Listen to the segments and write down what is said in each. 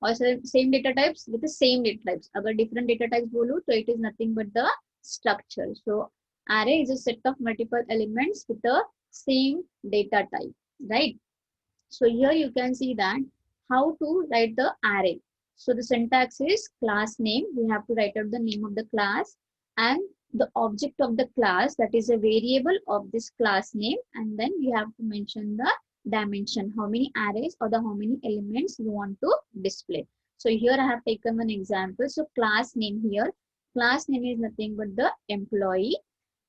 और same data types with the same data types. अगर different data types बोलूँ तो it is nothing but the structure. So array is a set of multiple elements with the same data type, right? So here you can see that how to write the array. So the syntax is class name. We have to write out the name of the class and the object of the class, that is a variable of this class name, and then we have to mention the dimension, how many arrays or the how many elements you want to display. So here I have taken one example. So class name here, class name is nothing but the employee,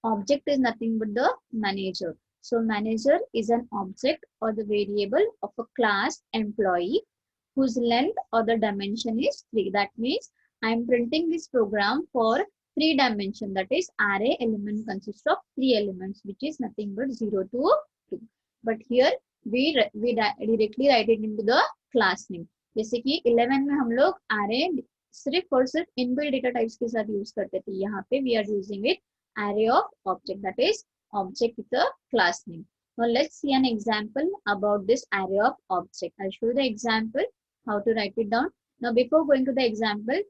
object is nothing but the manager. So manager is an object or the variable of a class employee whose length or the dimension is 3. That means I am printing this program for 3 dimension, that is array element consists of 3 elements, which is nothing but 0 to 2. But here we directly write it into the class name. जैसे कि 11 में हम लोग array सिर्फ और सिर्फ inbuilt data types के साथ यूज करते थे. यहाँ पे we are using it array of object, that is object with a class name. Now let's see an example about this array of object. I'll show you the example how to write it down. Now before going to the example,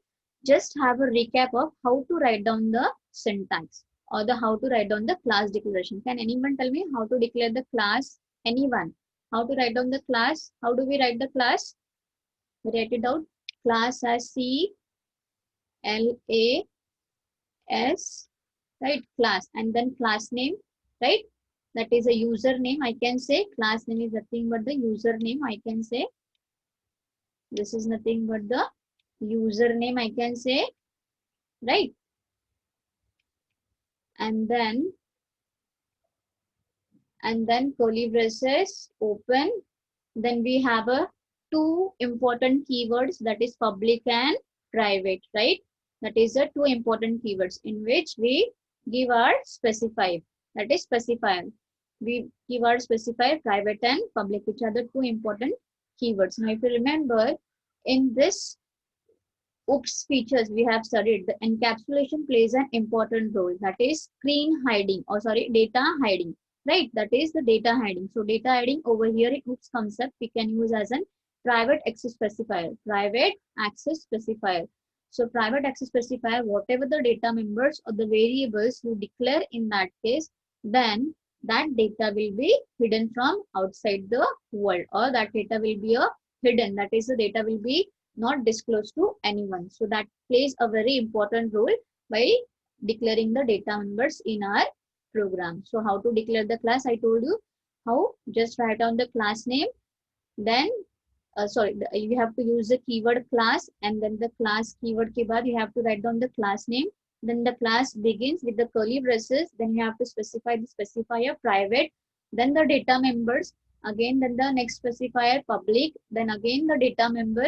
just have a recap of how to write down the syntax or the how to write down the class declaration. Can anyone tell me how to declare the class? Anyone? How to write down the class? How do we write the class? We write it down. Class as C-L-A-S, right? Class, and then class name, right? That is a username. I can say class name is nothing but the username. I can say this is nothing but the username. I can say, right? And then curly braces open. Then we have a 2 important keywords, that is public and private, right? That is the 2 important keywords in which we give our specifier, that is specifier. We give our specifier private and public, which are the 2 important keywords. Now if you remember, in this OOPS features we have studied, the encapsulation plays an important role, that is screen hiding, or sorry, data hiding, right? That is the data hiding. So data hiding over here in OOPS concept we can use as an private access specifier, private access specifier. So private access specifier, whatever the data members or the variables you declare in that case, then that data will be hidden from outside the world, or that data will be hidden, that is the data will be not disclosed to anyone. So that plays a very important role by declaring the data members in our program. So how to declare the class, I told you how. Just write down the class name, then you have to use the keyword class, and then the class keyword ke baad you have to write down the class name. Then the class begins with the curly braces, then you have to specify the specifier private, then the data members, again then the next specifier public, then again the data member,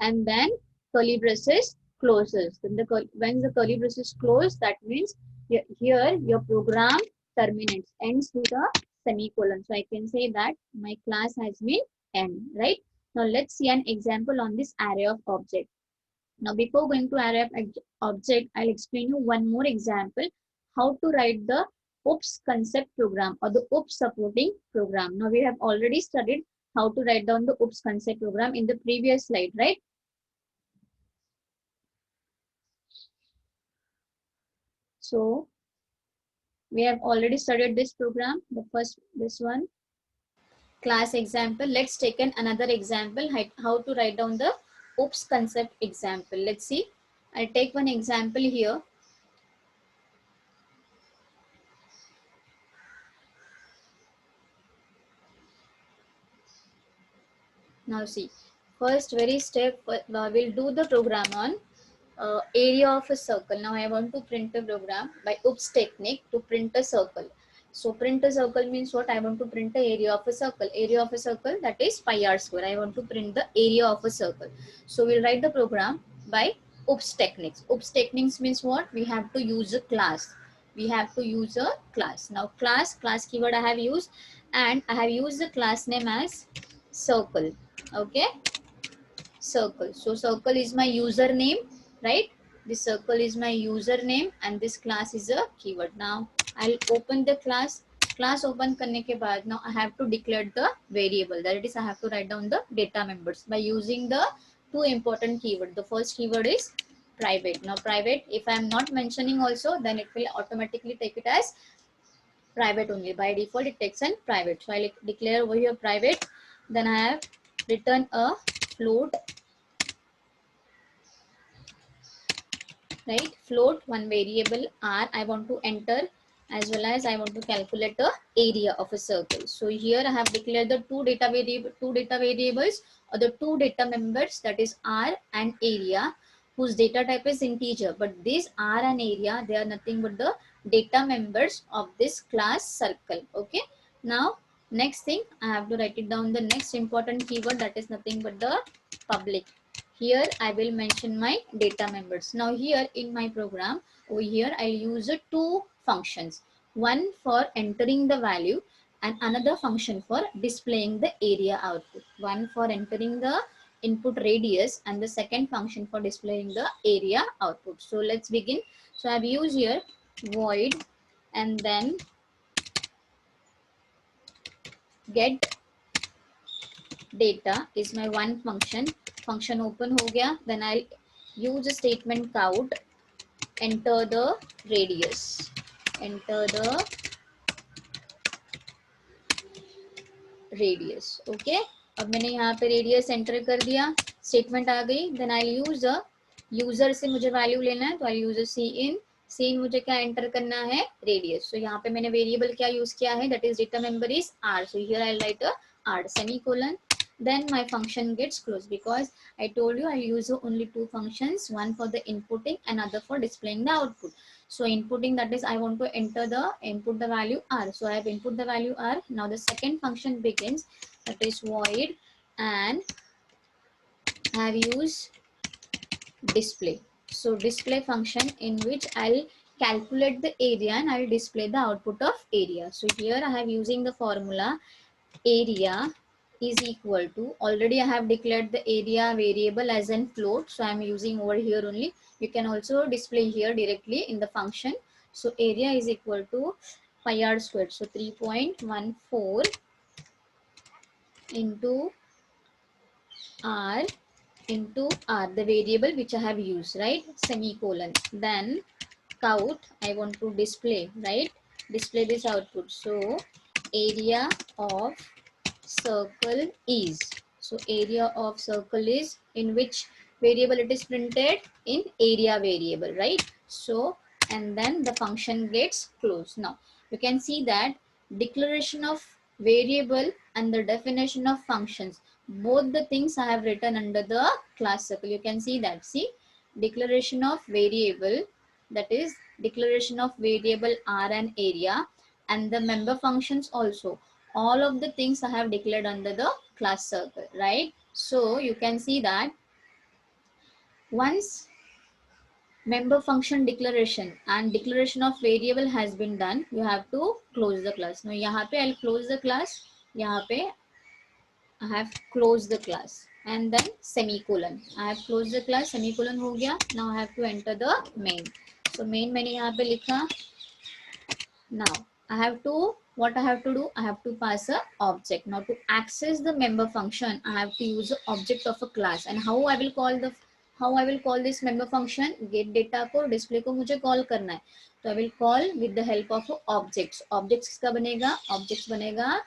and then curly braces closes. Then when the curly braces close, that means here your program terminates, ends with a semicolon. So I can say that my class has been end, right? Now let's see an example on this array of object. Now before going to array of object, I'll explain you one more example how to write the OOPS concept program or the OOPS supporting program. Now we have already studied how to write down the OOPS concept program in the previous slide, right? So we have already studied this program, this one. Class example. Let's take another example, how to write down the OOPS concept example. Let's see. I'll take one example here. Now see, first very step, we'll do the program on area of a circle. Now I want to print a program by OOPS technique to print a circle. So print a circle means what? I want to print the area of a circle. Area of a circle, that is pi r square. I want to print the area of a circle. So we'll write the program by OOPS techniques. OOPS techniques means what? We have to use a class. We have to use a class. Now class keyword I have used, and I have used the class name as circle. Okay, circle. So circle is my username, right? This circle is my username and this class is a keyword. Now I'll open the class. Class open करने के बाद now I have to declare the variable, that is I have to write down the data members by using the two important keyword. The first keyword is private. Now private, if I am not mentioning also, then it will automatically take it as private only. By default it takes an private. So I'll declare over here private. Then I have written a float, right? Float, one variable r I want to enter, as well as I want to calculate the area of a circle. So here I have declared the two data variables, or the two data members, that is r and area, whose data type is integer. But these r and area, they are nothing but the data members of this class circle. Okay. Now next thing, I have to write it down, the next important keyword, that is nothing but the public. Here I will mention my data members. Now here in my program, over here I'll use two functions, one for entering the value and another function for displaying the area output. One for entering the input radius and the second function for displaying the area output. So let's begin. So I've used here void and then get data is my one function. Function open हो गया. Then I'll use a statement count, enter the radius, enter the radius. Okay, अब मैंने यहाँ पे radius enter कर दिया, statement आ गई. Then I'll use a user से मुझे value लेना है, तो I'll use a cin. cin मुझे क्या enter करना है, radius. So यहाँ पे मैंने variable क्या use किया है, that is data member is r. So here I'll write a r semicolon. Then my function gets closed, because I told you I use only two functions, one for the inputting and other for displaying the output. So inputting, that is I want to enter the input the value r. So I have input the value r. Now the second function begins, that is void, and I have used display. So display function in which I'll calculate the area and I'll display the output of area. So here I have using the formula area is equal to, already I have declared the area variable as in float, so I'm using over here only. You can also display here directly in the function. So area is equal to pi r squared, so 3.14 into r into r, the variable which I have used, right? Semicolon. Then count, I want to display, right? Display this output. So area of circle is, so area of circle is, in which variable it is printed, in area variable, right? So and then the function gets closed. Now you can see that declaration of variable and the definition of functions, both the things I have written under the class circle. You can see that, see, declaration of variable, that is declaration of variable r and area, and the member functions also, all of the things I have declared under the class circle, right? So you can see that once member function declaration and declaration of variable has been done, you have to close the class. Now यहाँ पे I'll close the class, यहाँ पे I have closed the class and then semicolon. I have closed the class, semicolon हो गया. Now I have to enter the main. So main मैंने यहाँ पे लिखा. Now I have to, what I have to do, I have to pass a object. Now to access the member function, I have to use the object of a class. And how I will call the, how I will call this member function, get data को display को मुझे call करना है. तो I will call with the help of objects. Objects किसका बनेगा? Objects बनेगा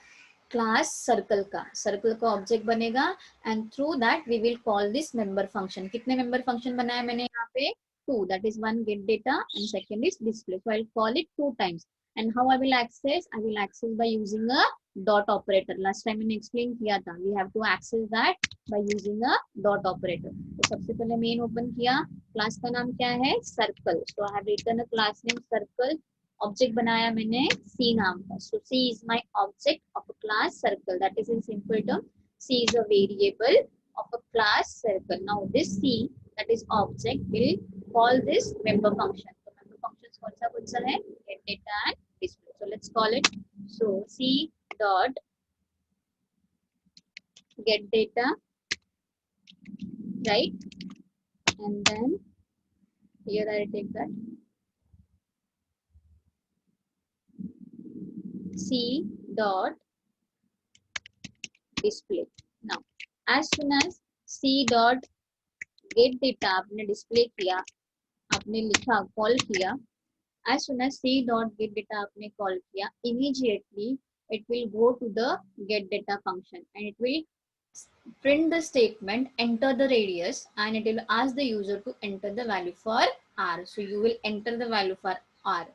class circle का, circle का object बनेगा, and through that we will call this member function. कितने member function बनाया मैंने यहाँ पे? Two, that is one get data and second is display. So I'll call it two times. And how I will access? I will access by using a dot operator. Last time मैंने explain किया था. We have to access that by using a dot operator. तो सबसे पहले main open किया. Class का नाम क्या है? Circle. So I have written a class name circle. Object बनाया मैंने C नाम का. So C is my object of a class circle. That is in simple term. C is a variable of a class circle. Now this C, that is object, will call this member function. So member functions कौन सा है? Get data and display. So let's call it. So C dot get data, right? And then here I'll take that C dot display. Now as soon as C dot gate data आपने display किया, आपने लिखा, call किया, as soon as c dot get data आपने call किया, immediately it will go to the get data function and it will print the statement, enter the radius, and it will ask the user to enter the value for r. So you will enter the value for r.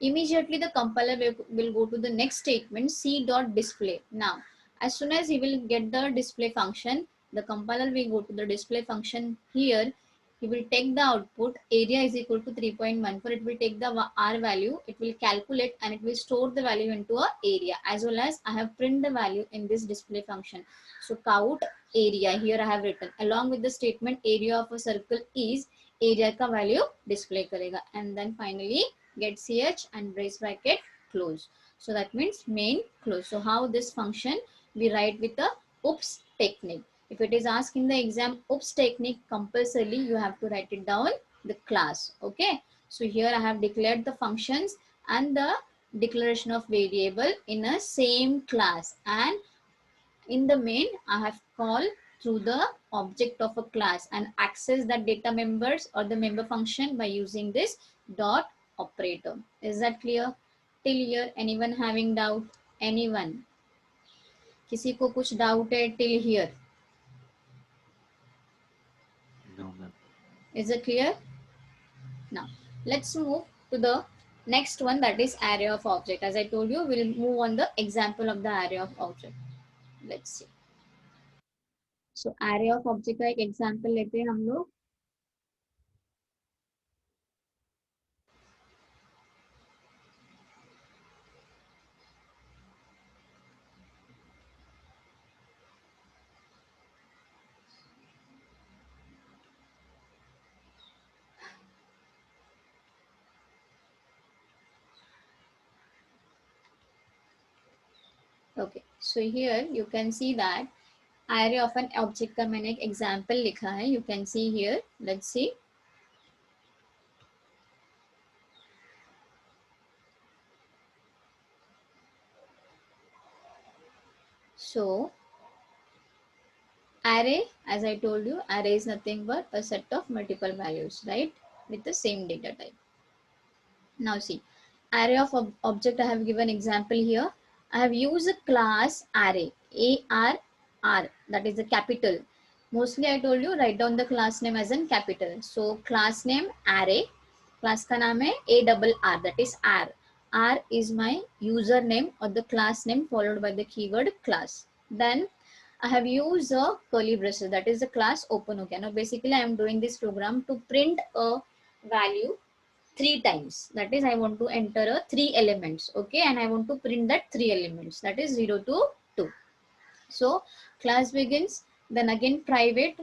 Immediately the compiler will go to the next statement, c dot display. Now as soon as he will get the display function, the compiler will go to the display function. Here he will take the output, area is equal to 3.14. It will take the r value, it will calculate, and it will store the value into a area, as well as I have print the value in this display function. So count area, here I have written along with the statement area of a circle is, area ka value display karega, and then finally get ch and brace bracket close. So that means main close. So how this function we write with the oops technique. If it is asked in the exam oops technique, compulsorily you have to write it down the class. Okay. So here I have declared the functions and the declaration of variable in a same class, and in the main I have called through the object of a class and access the data members or the member function by using this dot operator. Is that clear till here? Anyone having doubt? Anyone? किसी को कुछ doubt है till here? No, ma'am. Is it clear? Now let's move to the next one, that is array of object. As I told you, we'll move on the example of the array of object. Let's see. So array of object का एक example लेते हैं हम लोग. Okay, so here you can see that array of an object का मैंने एक example लिखा है. You can see here. Let's see. So array, as I told you, array is nothing but a set of multiple values, right, with the same data type. Now see, array of object I have given example here. I have used a class array, ARR, that is the capital. Mostly I told you write down the class name as in capital. So class name array, class का नाम है ARR, that is R. R is my username or the class name followed by the keyword class. Then I have used a curly braces, that is the class open. Okay, now basically I am doing this program to print a value three times. That is I want to enter a three elements. Okay, and I want to print that three elements, that is 0 to 2. So class begins, then again private,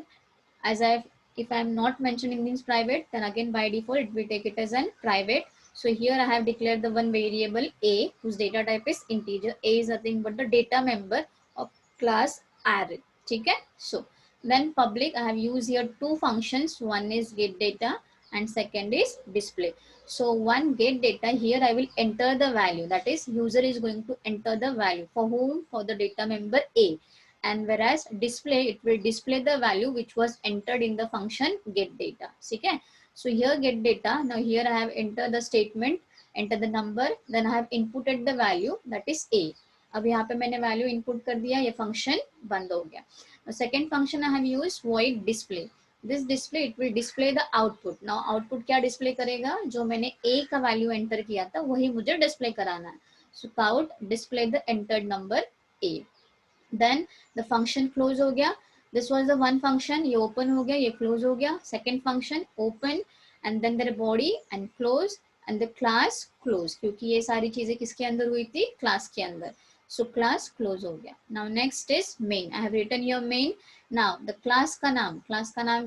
as I if I am not mentioning this private, then again by default it will take it as an private. So here I have declared the one variable a whose data type is integer. A is nothing but the data member of class array. Okay, so then public, I have used here two functions. One is get data and second is display. So one get data, here I will enter the value, that is user is going to enter the value for whom, for the data member a, and whereas display, it will display the value which was entered in the function get data. Okay, so here get data, now here I have entered the statement, enter the number, then I have inputted the value, that is a. अब यहाँ पे मैंने value input कर दिया, ये function बंद हो गया. Second function I have used void display. This display, it will display the output. Now output क्या डिस्प्ले करेगा, जो मैंने a का वैल्यू एंटर किया था वही मुझे डिस्प्ले कराना है. So cout display the entered number a. Then the function close हो गया. This was the one function, ये open हो गया, ये close हो गया. Second function open and then their body and close and the class close, क्योंकि ये सारी चीजें किसके अंदर हुई थी, class के अंदर. So class close हो गया. Now next is main. I have written here main. Now the class का नाम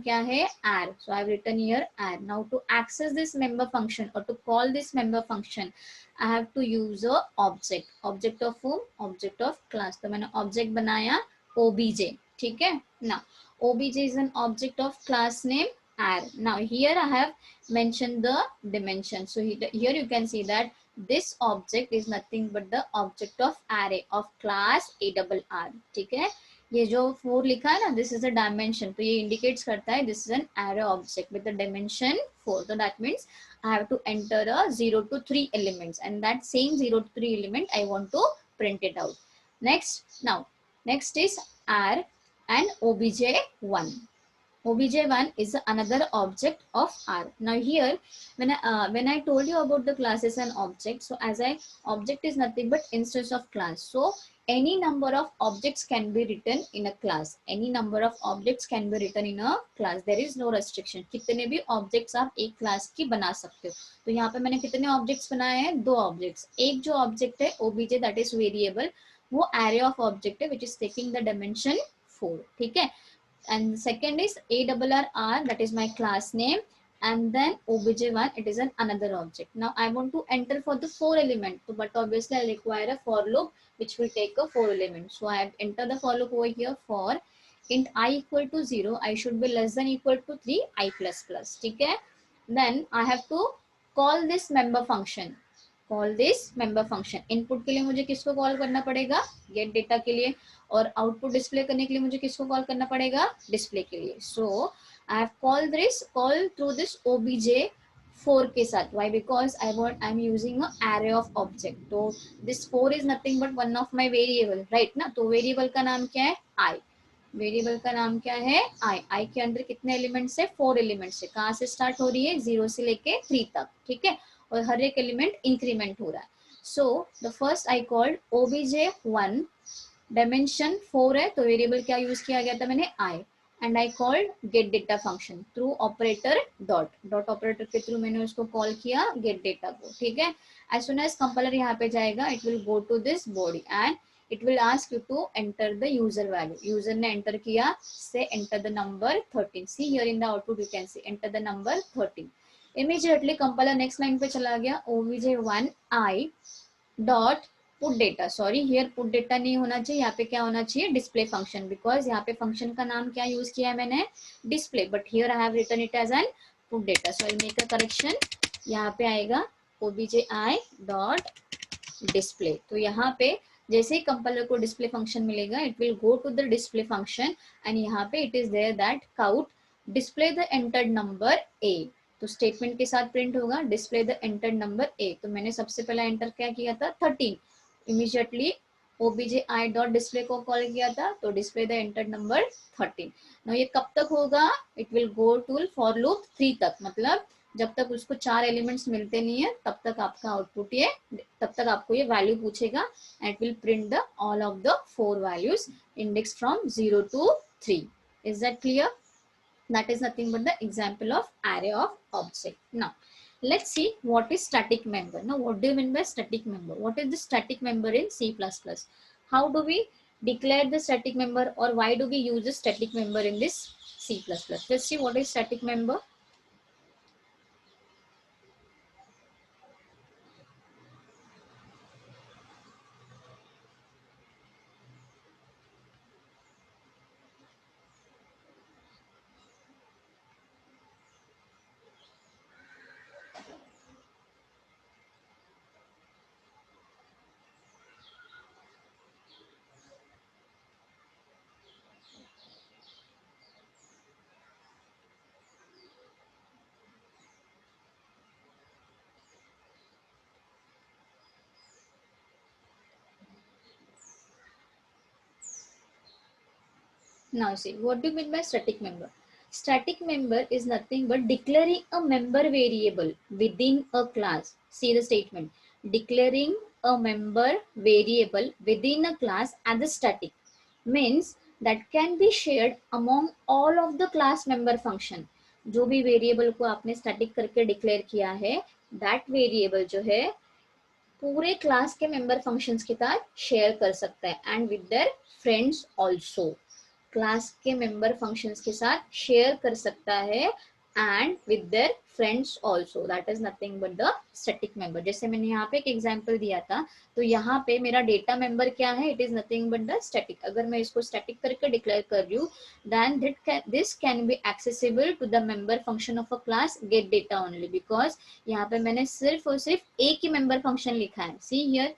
क्या है, add. So I have written here add. Now to access this member function or to call this member function, I have to use a object. Object of whom? Object of class. तो मैंने object बनाया obj. ठीक है. Now obj is an object of class name add. Now here I have mentioned the dimension. So here you can see that this object is nothing but the object of array of class ARR. ठीक है. ये जो 4 लिखा है ना, this is the dimension, तो ये indicates करता है this is an array object with the dimension 4. तो that means I have to enter a 0 to 3 elements, and that same 0 to 3 element I want to print it out. Next is R and obj1. obj1 is another object of R. Now here, when I told you about the classes and objects, so as I object is nothing but instance of class. So any number of objects can be written in a class. Any number of objects can be written in a class. There is no restriction. कितने भी objects आप एक class की बना सकते हो. तो यहाँ पे मैंने कितने objects बनाए हैं? 2 objects. एक जो object है obj, that is variable, वो array of object है which is taking the dimension 4. ठीक है. And second is ARR, that is my class name, and then obj1, it is an another object. Now I want to enter for the 4 element, but obviously I require a for loop which will take a 4 element. So I have entered the for loop over here for int I equal to 0, I should be less than equal to 3 I plus plus. ठीक है. Then I have to call this member function. Call this member function. Input के लिए मुझे किसको call करना पड़ेगा? Gate data के लिए. और आउटपुट डिस्प्ले करने के लिए मुझे किसको कॉल करना पड़ेगा? डिस्प्ले के लिए. So I have call through this O B J 4 के साथ. Why? Because I am using a array of object. तो this 4 is nothing but one of my variable, right ना. तो वेरिएबल का नाम क्या है? आई. वेरिएबल का नाम क्या है? आई. आई के अंदर कितने एलिमेंट्स है? 4 एलिमेंट्स है. कहाँ से स्टार्ट हो रही है? 0 से लेके 3 तक. ठीक है. और हर एक एलिमेंट इंक्रीमेंट हो रहा है. So the first I called obj1, dimension 4 है, तो वेरिएबल क्या यूज किया गया था मैंने? I. And I called get data function through operator dot operator के थ्रू मैंने उसको कॉल किया गेट डेटा को. ठीक है. एज सुन एज कंपाइलर यहाँ पे जाएगा, it will go to this body and it will ask you to enter the user value. User ने एंटर किया, say enter the number 13. See here in the output you can see enter the number 13. Immediately compiler next line पे चला गया, obj1 i dot put data. Sorry, here put data नहीं होना चाहिए, यहाँ पे क्या होना चाहिए? Display function. बिकॉज यहाँ पे फंक्शन का नाम क्या यूज किया है मैंने? Display. But here I have written it as an put data. So I make a correction. यहाँ पे आएगा obj1 डॉट डिस्प्ले. तो यहाँ पे जैसे ही कंपाइलर को डिस्प्ले फंक्शन मिलेगा, it will go to the display function and यहाँ पे it is there that cout display the entered number a. तो स्टेटमेंट के साथ प्रिंट होगा display the entered number a. तो मैंने सबसे पहला एंटर क्या किया था? 13. इमीडिएटली obj डॉट डिस्प्ले को कॉल किया था, तो display the entered number 13. now ये कब तक होगा? It will go to for loop 3 तक. मतलब जब तक उसको 4 एलिमेंट्स मिलते नहीं है तब तक आपका आउटपुट ये, तब तक आपको ये वैल्यू पूछेगा and it will print the all of the 4 values index from 0 to 3. Is that clear? That is nothing but the example of array of object. Now let's see what is static member. Now what do you mean by static member? What is the static member in C++? How do we declare the static member, or why do we use the static member in this C++? Let's see what is static member. Now see, what do you mean by static member? Static member is nothing but declaring a member variable within a class. See the statement. Declaring a member variable within a class as a static means that can be shared among all of the class member function. जो भी variable को आपने static करके declare किया है, that variable जो है पूरे क्लास के मेंबर फंक्शंस के साथ शेयर कर सकता है and with their friends also. Class के मेंबर फंक्शंस के साथ शेयर कर सकता है and with their friends also. That is nothing but the static member. जैसे मैंने यहाँ पे एक एग्जांपल दिया था, तो यहाँ पे मेरा डेटा मेंबर क्या है? It is nothing but the static. अगर मैं इसको स्टैटिक करके डिक्लेयर कर रही हूँ, then this can be accessible to the member function of a class get data only. Because यहाँ पे मैंने सिर्फ और सिर्फ एक ही मेंबर फंक्शन लिखा है. See here,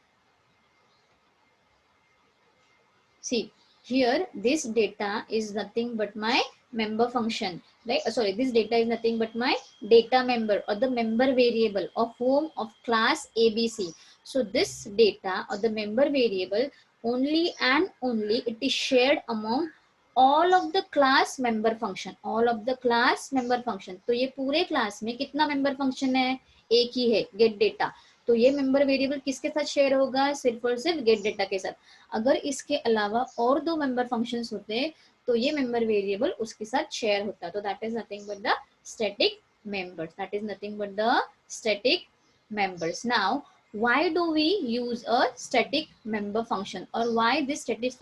see here this data is nothing but my member function, right? Sorry, this data is nothing but my data member or the member variable of whom, of class ABC. So this data or the member variable only and only it is shared among all of the class member function, all of the class member function. तो ये पूरे class में कितना member function है? एक ही है, get data. तो ये member variable किसके साथ शेयर होगा? सिर्फ और सिर्फ get data के साथ. अगर इसके अलावा और दो member functions होते तो ये member variable उसके साथ शेयर होता. तो that is nothing but the static members. That is nothing but the static members. Now why do we use a static member function, or why these static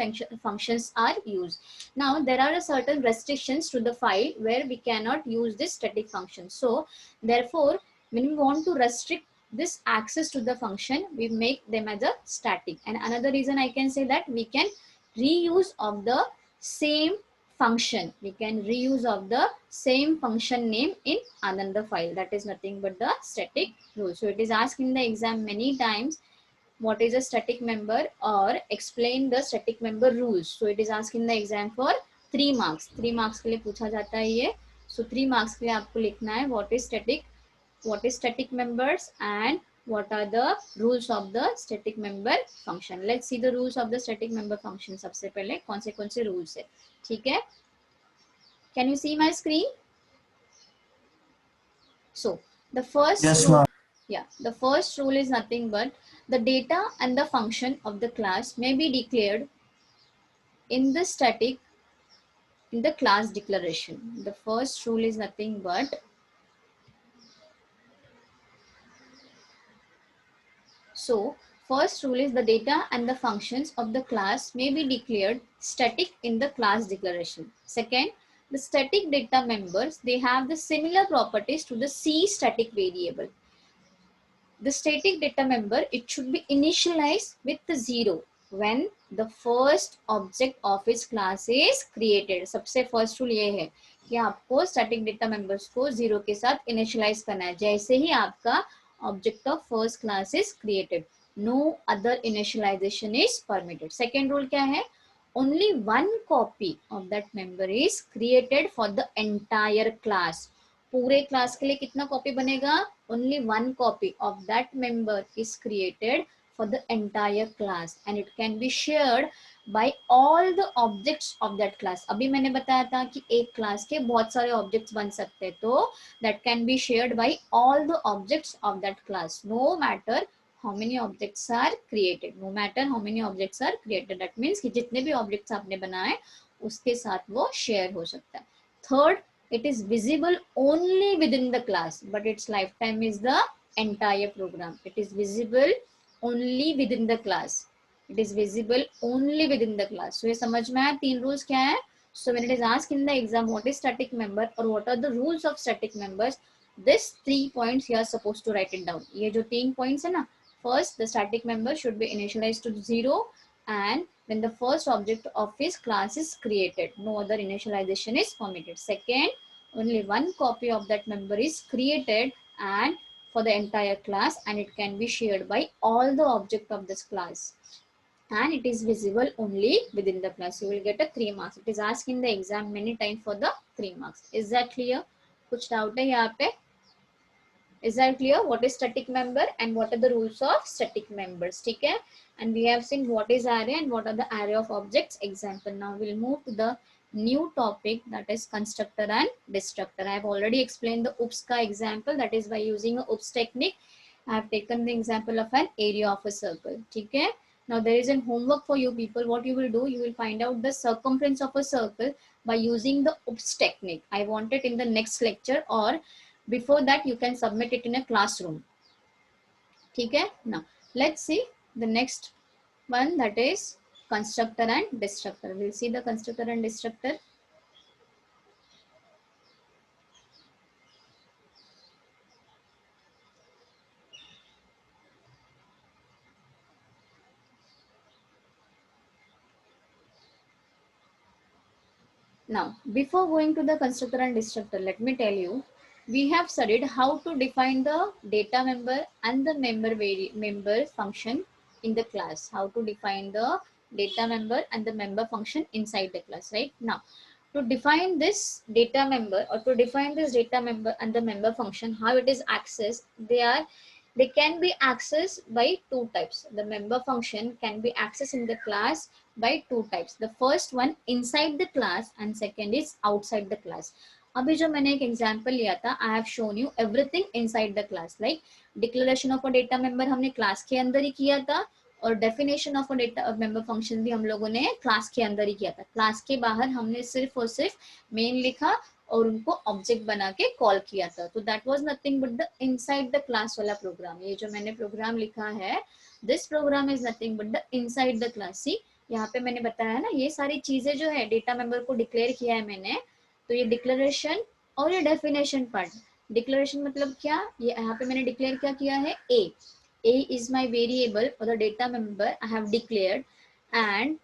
functions are used? Now there are certain restrictions to the file where we cannot use this static function. So therefore when we want to restrict this access to the function, we make them as a static. And another reason I can say that we can reuse of the same function, we can reuse of the same function name in another file. That is nothing but the static rule. So it is asked in the exam many times, what is a static member, or explain the static member rules. So it is asked in the exam for 3 marks. 3 marks के लिए पूछा जाता है ये. So 3 marks के लिए आपको लिखना है what is static members and what are the rules of the static member function. Let's see the rules of the static member function. सबसे पहले कौन से rules है, ठीक है? Can you see my screen? So the first rule, the first rule is nothing but the data and the function of the class may be declared in the class declaration. The first rule is nothing but first rule is the data and the functions of the class may be declared static in the class declaration. Second, the static data members, they have the similar properties to the C static variable. The static data member, it should be initialized with the 0 when the first object of its class is created. सबसे first rule ये है कि आपको static data members को 0 के साथ initialize करना है जैसे ही आपका object of first class is created. No other initialization is permitted. Second rule क्या है? Only one copy of that member is created for the entire class. पूरे क्लास के लिए कितना कॉपी बनेगा? Only one copy of that member is created for the entire class and it can be shared by all the objects of that class. अभी मैंने बताया था कि एक क्लास के बहुत सारे objects बन सकते हैं तो that can be shared by all the objects of that class, no matter how many objects are created. No matter how many objects are created. That means कि जितने भी objects आपने बनाए उसके साथ वो share हो सकता है. Third, it is visible only within the class, but its lifetime is the entire program. It is visible only within the class. It is visible only within the class. So ये समझ में आया तीन rules क्या है? So when it is asked in the exam what is static member or what are the rules of static members, this 3 points you are supposed to write it down. ये जो 3 points है ना, first the static member should be initialized to 0 and when the first object of his class is created, no other initialization is permitted. Second, only one copy of that member is created and for the entire class and it can be shared by all the object of this class and it is visible only within the class. You will get a 3 marks. It is asked in the exam many times for the 3 marks. Is that clear? कुछ doubt है यहाँ पे? Is that clear? What is static member and what are the rules of static members? ठीक है? And we have seen what is array and what are the array of objects example. Now we'll move to the new topic, that is constructor and destructor. I have already explained the OOPS ka example, that is by using a OOPS technique. I have taken the example of an area of a circle. ठीक है? Now there is a homework for you people. What you will do, you will find out the circumference of a circle by using the OOPS technique. I want it in the next lecture or before that you can submit it in a classroom. ठीक है? Now let's see the next one, that is constructor and destructor. We'll see the constructor and destructor. Now, before going to the constructor and destructor, let me tell you, we have studied how to define the data member and the member function in the class. How to define the data member and the member function inside the class. Right now, to define this data member or to define this data member and the member function, how it is accessed, they can be accessed by two types. The member function can be accessed in the class by two types. The first one inside the class and second is outside the class. अभी जो मैंने एक example लिया था, I have shown you everything inside the class. Like declaration of a data member हमने class के अंदर ही किया था और definition of a data member function भी हम लोगों ने क्लास के अंदर ही किया था. क्लास के बाहर हमने सिर्फ और सिर्फ मेन लिखा और उनको ऑब्जेक्ट बना के कॉल किया था. तो that was nothing but the inside the class वाला प्रोग्राम. ये जो मैंने प्रोग्राम लिखा है, this program is nothing but the inside the class. See यहाँ पे मैंने बताया ना, ये सारी चीजें जो है डेटा मेंबर को डिक्लेयर किया है मैंने, तो ये डिक्लेरेशन और ये डेफिनेशन पार्ट. डिक्लेरेशन मतलब क्या, ये यहाँ पे मैंने डिक्लेयर क्या किया है, a is my variable or the data member I have declared and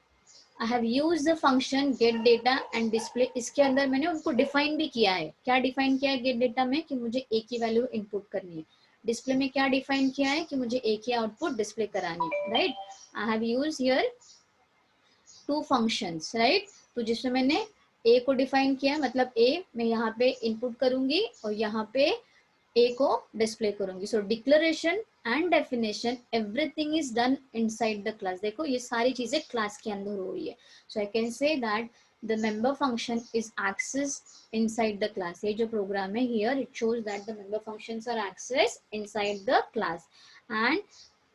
I have used the function get data and display. इसके अंदर मैंने उनको डिफाइन भी किया है. क्या डिफाइन किया है get data में, कि मुझे a की वैल्यू इनपुट करनी है. डिस्प्ले में क्या डिफाइन किया है, कि मुझे a की आउटपुट डिस्प्ले करानी है. Right, I have use here two functions. Right, तो जिसमें मैंने a को डिफाइन किया, मतलब a मैं यहाँ पे इनपुट करूंगी और यहाँ पे a को डिस्प्ले करूंगी. So declaration and definition everything is done inside the class. देखो ये सारी चीजें क्लास के अंदर हो रही है. So I can say that the member function is access inside the class. ये जो प्रोग्राम है here it shows that the member functions are access inside the class and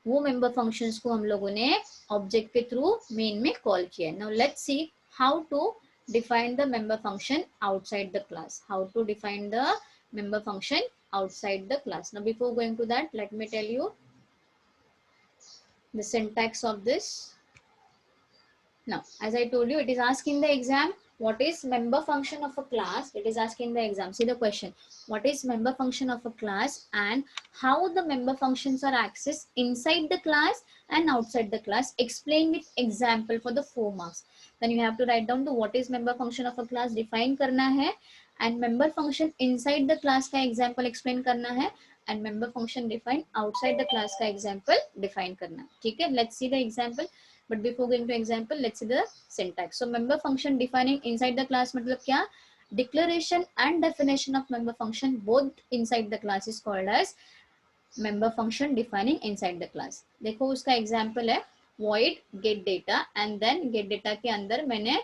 वो मेंबर फंक्शंस को हम लोगों ने ऑब्जेक्ट के थ्रू मेन में कॉल किया है. Now let's see how to define the member function outside the class. How to define the member function outside the class. Now before going to that, let me tell you the syntax of this. Now as I told you, it is asked in the exam, what is member function of a class. It is asked in the exam. See the question, what is member function of a class and how the member functions are accessed inside the class and outside the class. Explain with example for the 4 marks. Then you have to write down the what is member function of a class define करना है and member function inside the class का example explain करना है and member function define outside the class का example define करना. ठीक है, let's see the example. But before going to example, let's see the syntax. So member function defining inside the class मतलब क्या, declaration and definition of member function both inside the class is called as member function defining inside the class. देखो उसका example है void get data and then get data के अंदर मैंने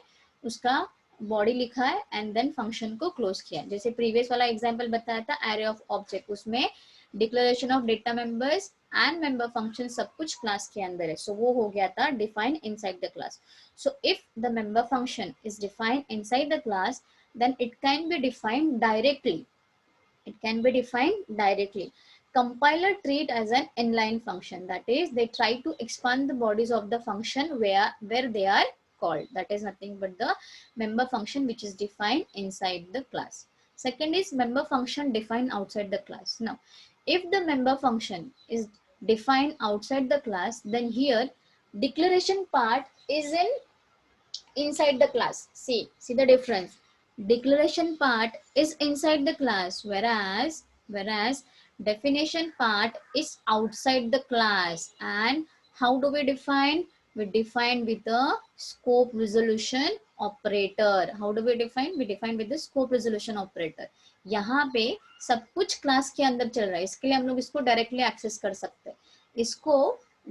उसका body लिखा है एंड देन फंक्शन को क्लोज किया. जैसे प्रीवियस वाला एग्जांपल बताया था एरे ऑफ ऑब्जेक्ट, उसमें declaration of data members and member function सब कुछ क्लास के अंदर है. सो वो हो गया था define inside the class. So if the member function is defined inside the class then it can be defined directly. It can be defined directly. Compiler treat as an inline function, that is they try to expand the bodies of the function where they are called. That is nothing but the member function which is defined inside the class. Second is member function defined outside the class. Now if the member function is defined outside the class, then here declaration part is inside the class. See the difference. Declaration part is inside the class, whereas definition part is outside the class. And how do we define? We define with the scope resolution operator. How do we define? We define with the scope resolution operator. यहाँ पे सब कुछ class के अंदर चल रहा है, इसके लिए हम लोग इसको डायरेक्टली एक्सेस कर सकते हैं. इसको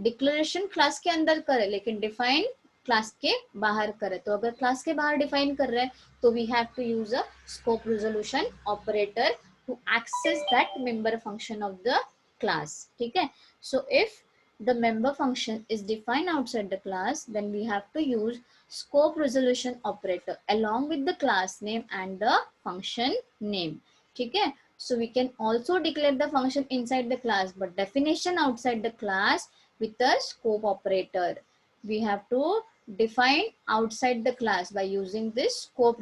डिक्लेरेशन क्लास के अंदर करे लेकिन डिफाइन क्लास के बाहर करे. तो अगर क्लास के बाहर डिफाइन कर रहे हैं तो we have to use a scope resolution operator to access that member function of the class. ठीक है, so if the member function is defined outside the class, then we have to use scope resolution operator along with the class name and the function name. ठीक है, so we can also declare the function inside the class but definition outside the class with the scope operator. We have to define outside the class by using this scope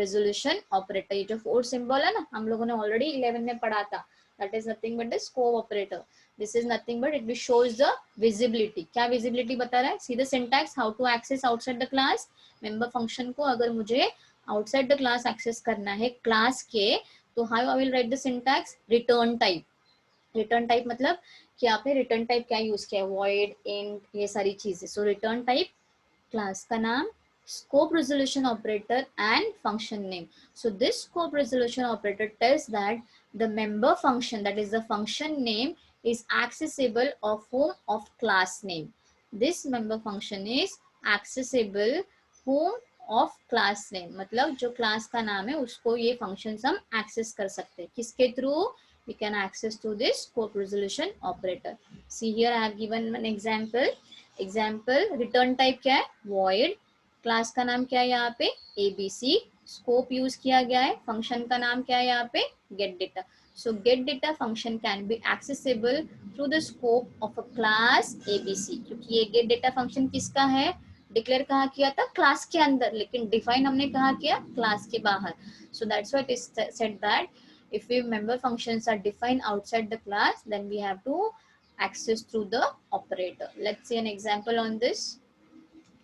resolution operator. ये जो 4 symbol है ना, हम लोगों ने already 11 में पढ़ा था. That is nothing but the scope operator. This is nothing but it shows the visibility. क्या visibility बता रहा है? See the syntax, how to access outside the class. Member function को अगर मुझे outside the class access करना है class के, तो how I will write the syntax? Return type. Return type मतलब कि आपने return type क्या use किया है? Void, int, ये सारी चीजें. So return type क्लास का नाम, scope resolution operator and function name. So this scope resolution operator tells that the member function, that is the function name, is accessible of whom, of class name. This member function is accessible whom of class name. मतलब जो class का नाम है उसको ये functions हम access कर सकते हैं. किसके through? We can access to this scope resolution operator. See here I have given an example. Example, return type क्या है? वॉइड. क्लास का नाम क्या है यहाँ पे? एबीसी. स्कोप यूज किया गया है. फंक्शन का नाम क्या है यहाँ पे? Gate data. So gate data function can be accessible through the scope of a class ABC. क्योंकि ये गेट डेटा फंक्शन किसका है? डिक्लेयर कहाँ किया था? क्लास के अंदर, लेकिन डिफाइन हमने कहाँ किया? क्लास के बाहर. So that's why it is said that if we member functions are defined outside the class, then we have to access through the operator. Let's see an example on this.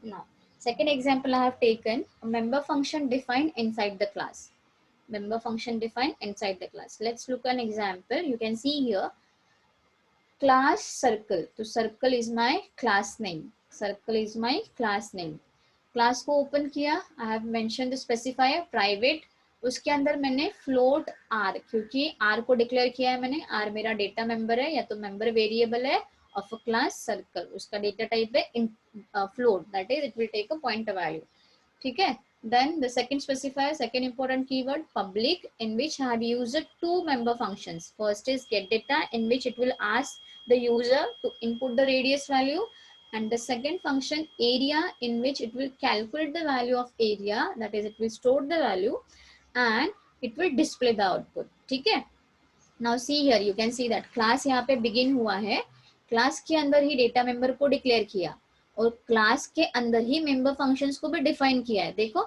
Now, second example I have taken a member function defined inside the class. Member function defined inside the class. Let's look at an example. You can see here class circle. So circle is my class name. Circle is my class name. Class को open किया. I have mention the specifier private. उसके अंदर मैंने float are, क्योंकि are को declare किया है मैंने. आर मेरा डेटा मेंबर है या तो मेंबर वेरिएबल है ऑफ अ क्लास सर्कल. उसका डेटा टाइप है in float, that is it will take a point value. ठीक है. Then the second specifier, second important keyword, public, in which I have used two member functions. First is get data, in which it will ask the user to input the radius value, and the second function area, in which it will calculate the value of area, that is it will store the value and it will display the output. ठीक है. Now see here, you can see that class यहाँ पे begin हुआ है. Class के अंदर ही data member को declare किया और क्लास के अंदर ही मेंबर फंक्शंस को भी डिफाइन किया है. देखो,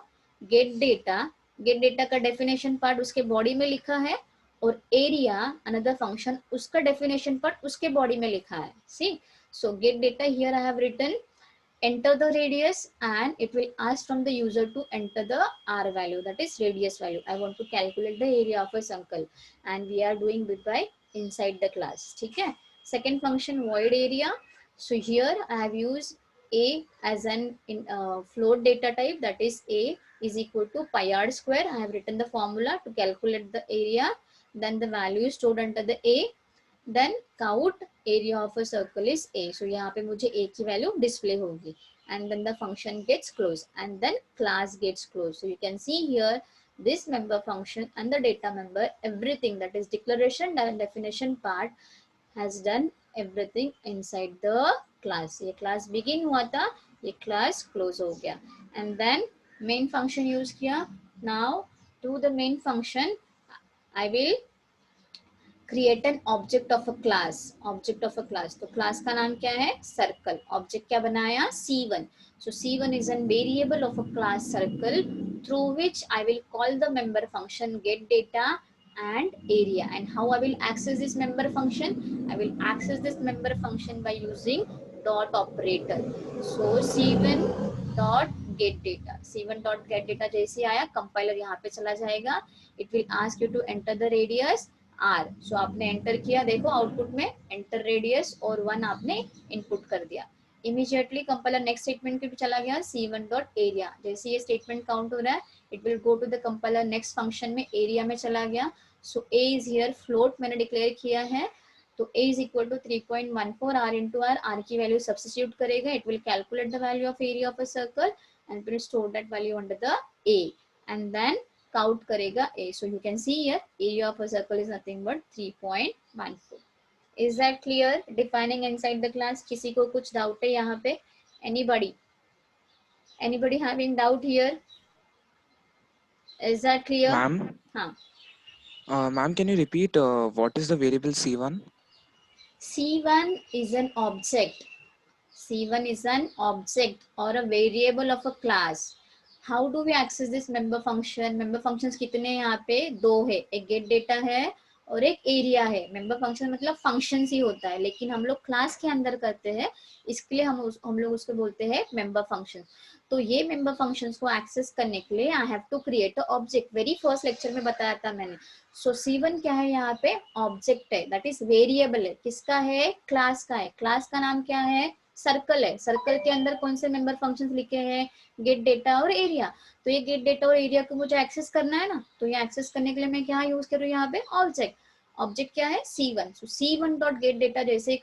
गेट डेटा का डेफिनेशन पार्ट उसके बॉडी में लिखा है और एरिया अनदर फंक्शन उसका डेफिनेशन पार्ट उसके बॉडी में लिखा है. सी, so get data here I have written enter the radius and it will ask from the user to enter the r value, that is radius value. I want to calculate the area of a circle and we are doing it by inside the class. ठीक है. Second function void area. So here I have used a as an float data type, that is a is equal to pi r square. I have written the formula to calculate the area, then the value is stored under the a. Then count area of a circle is a. So यहाँ पे मुझे a की value display होगी. And then the function gets closed and then class gets closed. So you can see here this member function and the data member, everything, that is declaration and definition part has done everything inside the class. ये class begin हुआ था, ये class close हो गया. And then main function use किया. Now to the main function I will create an object of a class. Object of a class, तो class का नाम क्या है? सर्कल. ऑब्जेक्ट क्या बनाया? C1. So C1 is an variable of a class circle through which I will call the member function get data and area. And how I will access this member function? I will access this member function by using dot operator. So C1 dot get data. C1 dot get data जैसे आया, compiler यहाँ पे चला जाएगा. It will ask you to enter the radius R. सो आपने enter किया, देखो आउटपुट में एंटर रेडियस और 1 आपने इनपुट कर दिया. इमीडिएटली कंपाइलर नेक्स्ट स्टेटमेंट के भी चला गया C1 डॉट एरिया. जैसे ये स्टेटमेंट काउंट हो रहा है it will go to the compiler next function में एरिया में चला गया. So a is here float मैंने डिक्लेयर किया है, तो a is equal to 3.14 r into r की वैल्यू सब्स्टिट्यूट करेगा. It will calculate the value of area of a circle and will store that value under the a and then count करेगा a. So you can see here area of a circle is nothing but 3.14. Is that clear? Defining inside the class. किसी को कुछ doubt है यहाँ पे? Anybody having doubt here? Is that clear? Ma'am, हाँ. ma'am, can you repeat what is the variable C1? C1 is an object. C1 is an object or a variable of a class. How do we access this member function? Member functions कितने हैं यहाँ पे? 2 है. एक get data है और एक area है. मेंबर फंक्शन मतलब फंक्शन ही होता है, लेकिन हम लोग क्लास के अंदर करते हैं, इसके लिए हम लोग उसको बोलते हैं मेंबर फंक्शन. तो ये मेंबर फंक्शंस को एक्सेस करने के लिए I have to create a object. Very first lecture में बताया था मैंने. सो C1 क्या है यहाँ पे? ऑब्जेक्ट है, दैट इज वेरिएबल है. किसका है? क्लास का है. क्लास का नाम क्या है? सर्कल है, सर्कल के अंदर कौन से मेंबर फंक्शंस लिखे हैं, गेट डेटा और एरिया। तो ये गेट डेटा और एरिया को मुझे एक्सेस करना है ना, तो ये एक्सेस करने के लिए मैं क्या यूज करूँ यहाँ पे, ऑब्जेक्ट। ऑब्जेक्ट क्या है, C1। सो C1 डॉट गेट डेटा, जैसे ही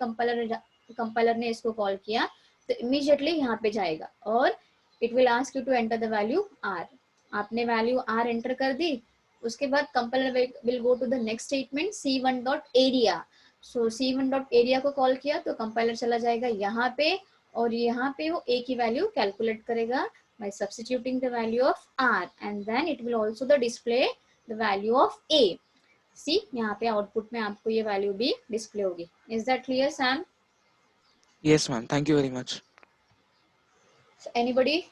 कंपाइलर ने इसको कॉल किया तो इमीडिएटली यहाँ पे जाएगा और it will ask you to enter the value R। आपने वैल्यू R एंटर कर दी, उसके बाद compiler will go to the next statement C1 dot area. So C1 dot area को कॉल किया तो कंपाइलर चला जाएगा यहाँ पे और यहाँ पे वो A की वैल्यू कैलकुलेट करेगा by substituting the value of R, and then it will also the display the value of A। सी यहाँ पे आउटपुट में आपको ये वैल्यू भी डिस्प्ले होगी। Is that clear Sam? Yes, ma'am. Thank you very much. Anybody?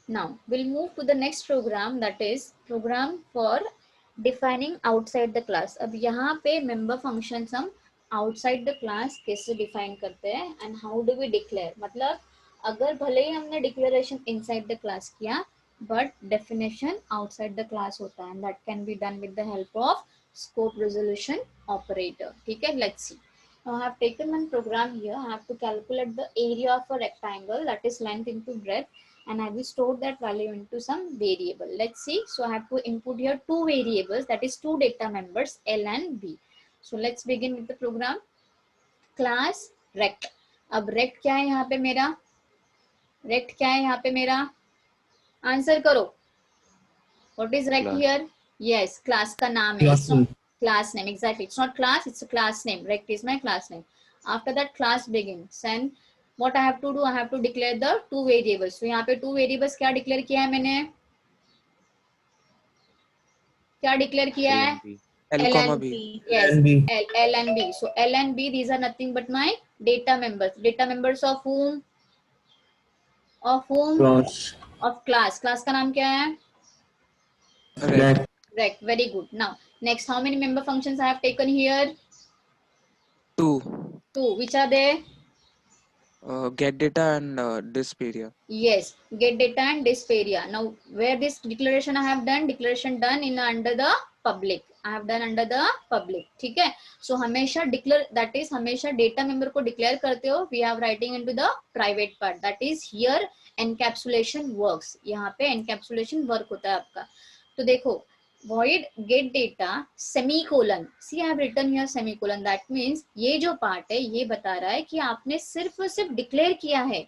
Now we'll move to the next program, that is program for defining outside the class। अब यहाँ पे member functions हम outside the class कैसे define करते हैं and how do we declare। मतलब अगर भले ही हमने declaration inside the class किया but definition outside the class होता है, and that can be done with the help of scope resolution operator। ठीक है, let's see। Now I have taken one program here। I have to calculate the area of a rectangle, that is length into breadth, and I will store that value into some variable। Let's see। So I have to input here two variables, that is two data members L and B। So let's begin with the program। Class rect। अब rect क्या है यहाँ पे मेरा, rect क्या है यहाँ पे मेरा, आंसर करो। What is rect Class. here? Yes, class का नाम है। It's not class name, exactly। It's not class, it's a class name। Rect is my class name। After that class begins, and what I have to do, I have to declare the two variables। तो यहाँ पे two variables क्या declare किया है मैंने, क्या declare किया L है, and B. L, L comma and B. B। Yes, L and B। So L and B, these are nothing but my data members। Data members of whom, of whom, Class. of class। class का नाम क्या है, Rect. rect। Very good। Now next, how many member functions I have taken here, 2. two। Which are they? Get data and disp area. Yes, get data and disp area। Now where this declaration I have done, declaration done in under the public। I have done under the public। ठीक है, so हमेशा declare, that is हमेशा data member को declare करते हो, we have writing into the private part, that is here encapsulation works। यहाँ पे encapsulation work होता है आपका। तो देखो void get data semicolon। see I have written here semicolon, that means ये जो पार्ट है ये बता रहा है कि आपने सिर्फ और सिर्फ डिक्लेयर किया है,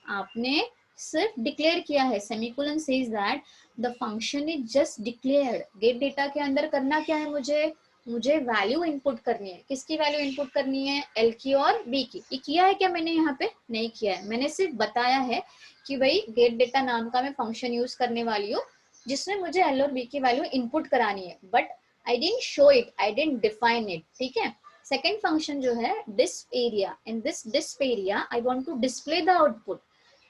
आपने सिर्फ डिक्लेयर किया है। Semicolon says that the function is just declared. Gate data के अंदर करना क्या है, मुझे वैल्यू इनपुट करनी है। किसकी वैल्यू इनपुट करनी है, एल की और बी की। ये किया है क्या मैंने यहाँ पे, नहीं किया है। मैंने सिर्फ बताया है कि भाई गेट डेटा नाम का मैं फंक्शन यूज करने वाली हूँ जिसमें मुझे एल और बी की वैल्यू इनपुट करानी है, but I didn't show it, I didn't define it. ठीक है, सेकेंड फंक्शन जो है disp area. In this disp area I want to display the output.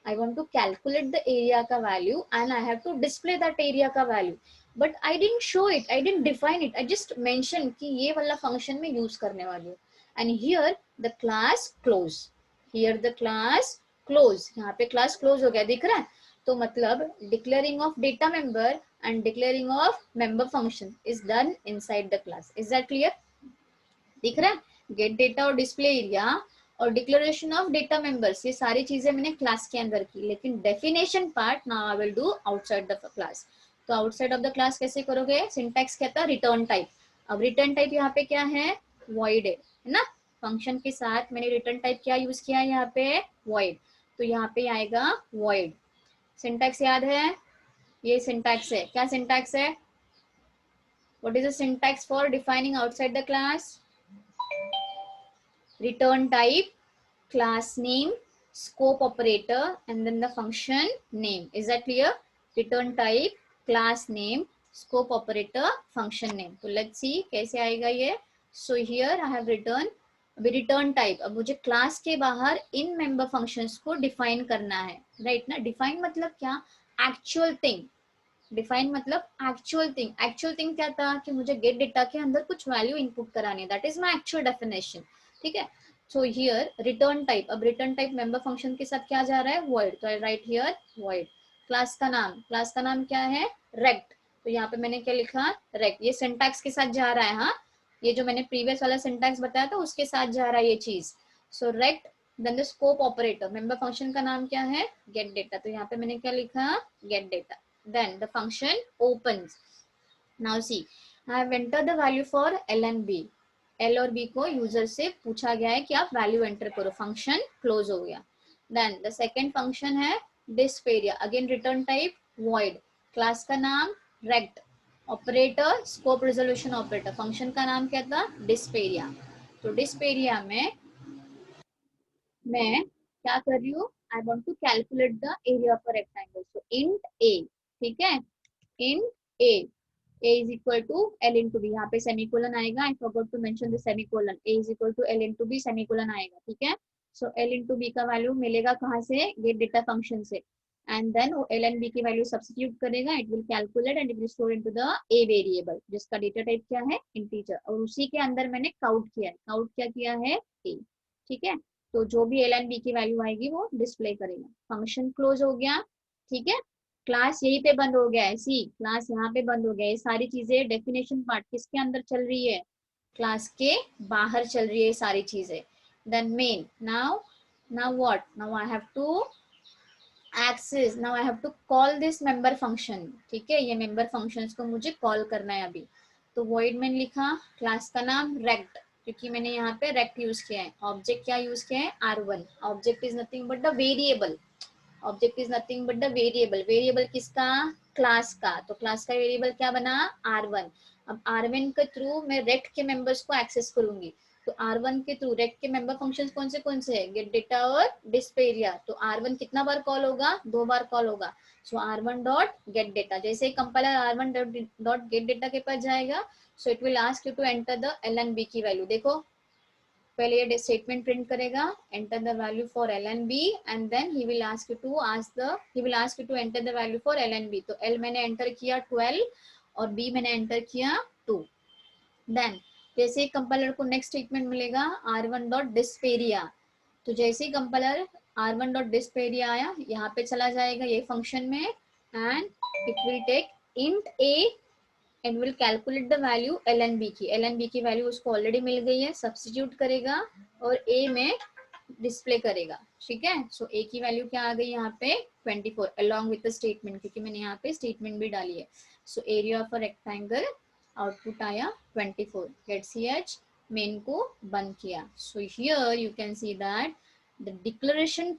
I want to calculate the area का value and I have to display that area का value, but I didn't show it, I didn't define it, I just mentioned कि ये वाला function में use करने वाली हूँ। And here the class close, here the class close, यहाँ पे class close हो गया, दिख रहा है। तो मतलब declaring of data member and declaring of member function is done inside the class। Is that clear? दिख रहा है, get data और display area और डिक्लेरेशन ऑफ डेटा मेंबर्स, ये सारी चीजें मैंने क्लास के अंदर की, लेकिन definition part now I will do outside the class. तो आउटसाइड ऑफ द क्लास कैसे करोगे, सिंटैक्स क्या था, रिटर्न टाइप। अब रिटर्न टाइप यहाँ पे क्या है, वॉइड है ना। फंक्शन के साथ मैंने रिटर्न टाइप क्या यूज किया है यहाँ पे, वॉइड। तो यहाँ पे आएगा वॉइड। सिंटैक्स याद है, ये सिंटैक्स है। क्या सिंटैक्स है, what is the syntax for defining outside the class, return type, class name, scope operator, and then the function name। Is that clear? Return type, class name, scope operator, function name। तो let's see कैसे आएगा ये। So here I have written अभी return type। अब मुझे class के बाहर इन member functions को डिफाइन करना है, राइट ना। डिफाइन मतलब क्या, एक्चुअल थिंग। डिफाइन मतलब एक्चुअल थिंग। एक्चुअल थिंग क्या था कि मुझे गेट डेटा के अंदर कुछ वैल्यू इनपुट करानी है, that is my actual definition. ठीक है, सो हियर रिटर्न टाइप। अब रिटर्न टाइप मेंबर फंक्शन के साथ क्या जा रहा है, वॉइड। तो आई राइट हियर वॉइड। क्लास का नाम, क्लास का नाम क्या है, रेक्ट। तो यहाँ पे मैंने क्या लिखा, रेक्ट। ये सिंटैक्स के साथ जा रहा है, हाँ, ये जो मैंने प्रीवियस वाला सिंटैक्स बताया था उसके साथ जा रहा है ये चीज। So rect then the scope operator, member function का नाम क्या है, गेट डेटा, तो यहाँ पे मैंने क्या लिखा, get data. Then the function opens. Now see, I have enter the value for L and B. L और बी को यूजर से पूछा गया है कि आप वैल्यू एंटर करो, फंक्शन क्लोज हो गया. देन द सेकेंड फंक्शन है disp area, again return type void, class का नाम rect, operator scope resolution operator, function का नाम क्या था, डिस्प एरिया. तो डिस्प एरिया में मैं क्या कर रही हूँ, I want to calculate the area of a rectangle, so int a. ठीक है, int a, a is equal to l into b, यहाँ पे सेमीकोलन आएगा, I forgot to mention the semicolon, a is equal to l into b semicolon आएगा. ठीक है, so l into b का value मिलेगा कहाँ से, गेट डेटा फंक्शन से, एंड देन वो l and b की वैल्यू सब्स्टिट्यूट करेगा, it will calculate and it will store into the a variable जिसका डेटा टाइप क्या है, इंटीजर, और उसी के अंदर मैंने काउंट किया है, काउंट क्या किया है, a. ठीक है, तो जो भी एल एंड बी की वैल्यू आएगी वो डिस्प्ले करेगा. फंक्शन क्लोज हो गया. ठीक है, क्लास यहीं पे बंद हो गया है, सी क्लास यहाँ पे बंद हो गया है. ये सारी चीजें डेफिनेशन पार्ट किसके अंदर चल रही है, क्लास के बाहर चल रही है ये सारी चीजें. Then main, now now what, now I have to access, now I have to call this member function. ठीक है, ये मेंबर फंक्शंस को मुझे कॉल करना है अभी. तो void में लिखा क्लास का नाम रेक्ट, क्योंकि मैंने यहाँ पे रेक्ट यूज किया है. ऑब्जेक्ट क्या यूज किया है, R1. Object is nothing but the variable, object is nothing but the variable, variable किसका, क्लास का. तो क्लास का वेरिएबल क्या बना, R1. अब R1 के थ्रू मैं रेक्ट के मेंबर्स को एक्सेस करूंगी, तो R1 के थ्रू रेक्ट के मेंबर फंक्शंस कौन से है, गेट डेटा और डिस्प एरिया. तो R1 कितना बार कॉल होगा, 2 बार कॉल होगा. सो R1 डॉट गेट डेटा, जैसे ही compiler R1 dot get data के पास जाएगा, so it will ask you to enter the L and B की वैल्यू. देखो पहले ये स्टेटमेंट प्रिंट करेगा, enter the value for L and B, and then he will ask you to enter the value for L and B. तो L मैंने enter किया 12 और B मैंने एंटर किया 2. देन जैसे ही कंपाइलर को नेक्स्ट स्टेटमेंट मिलेगा R1 डॉट डिस्प एरिया, तो जैसे ही compiler R1 dot disp area आया, यहाँ पे चला जाएगा ये फंक्शन में, and it will take int a and will calculate the value l and B की. एल एंड बी की वैल्यू उसको ऑलरेडी मिल गई है, सब्स्टिट्यूट करेगा और ए में डिस्प्ले करेगा. ठीक है, सो ए की वैल्यू क्या आ गई यहाँ पे 24 अलॉन्ग विद द स्टेटमेंट, क्योंकि मैंने यहाँ पे स्टेटमेंट भी डाली है. So area of a rectangle output आया 24. लेट्स सी एच, मेन को बंद किया. सो here you can see that the declaration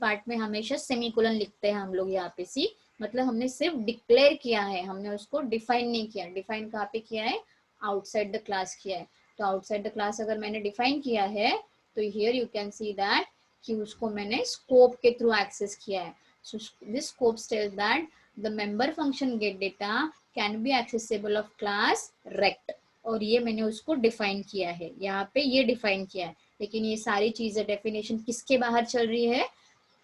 part में हमेशा सेमीकोलन लिखते हैं हम लोग यहाँ पे. सी मतलब हमने सिर्फ डिक्लेयर किया है, हमने उसको डिफाइन नहीं किया. डिफाइन कहाँ पे किया है, आउटसाइड द क्लास किया है. तो आउटसाइड द क्लास अगर मैंने डिफाइन किया है, तो here you can see that कि उसको मैंने स्कोप के थ्रू एक्सेस किया है. So this scope tells that the member function get data can be accessible of class rect, और ये मैंने उसको डिफाइन किया है, यहाँ पे ये डिफाइन किया है. लेकिन ये सारी चीजें डेफिनेशन किसके बाहर चल रही है,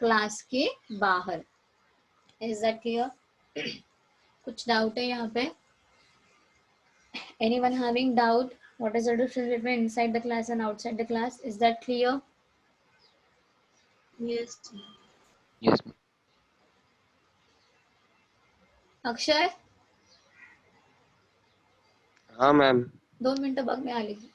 क्लास के बाहर. इज दैट क्लियर, कुछ डाउट है यहाँ पे, anyone having doubt, what is the difference between inside the class and outside the class, is that clear? Yes. Yes. Akshay हाँ मैम. 2 मिनट बाद में आ लेगी.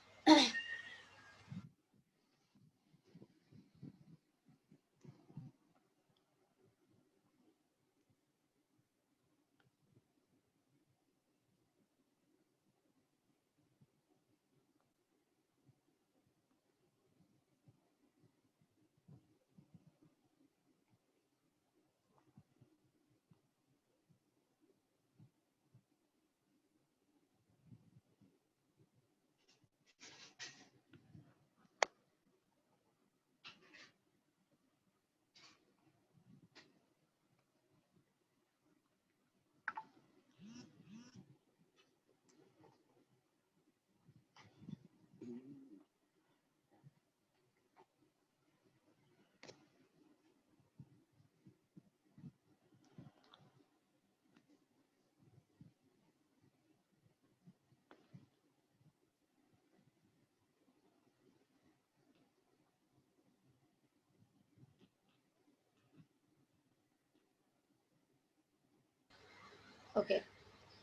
Okay,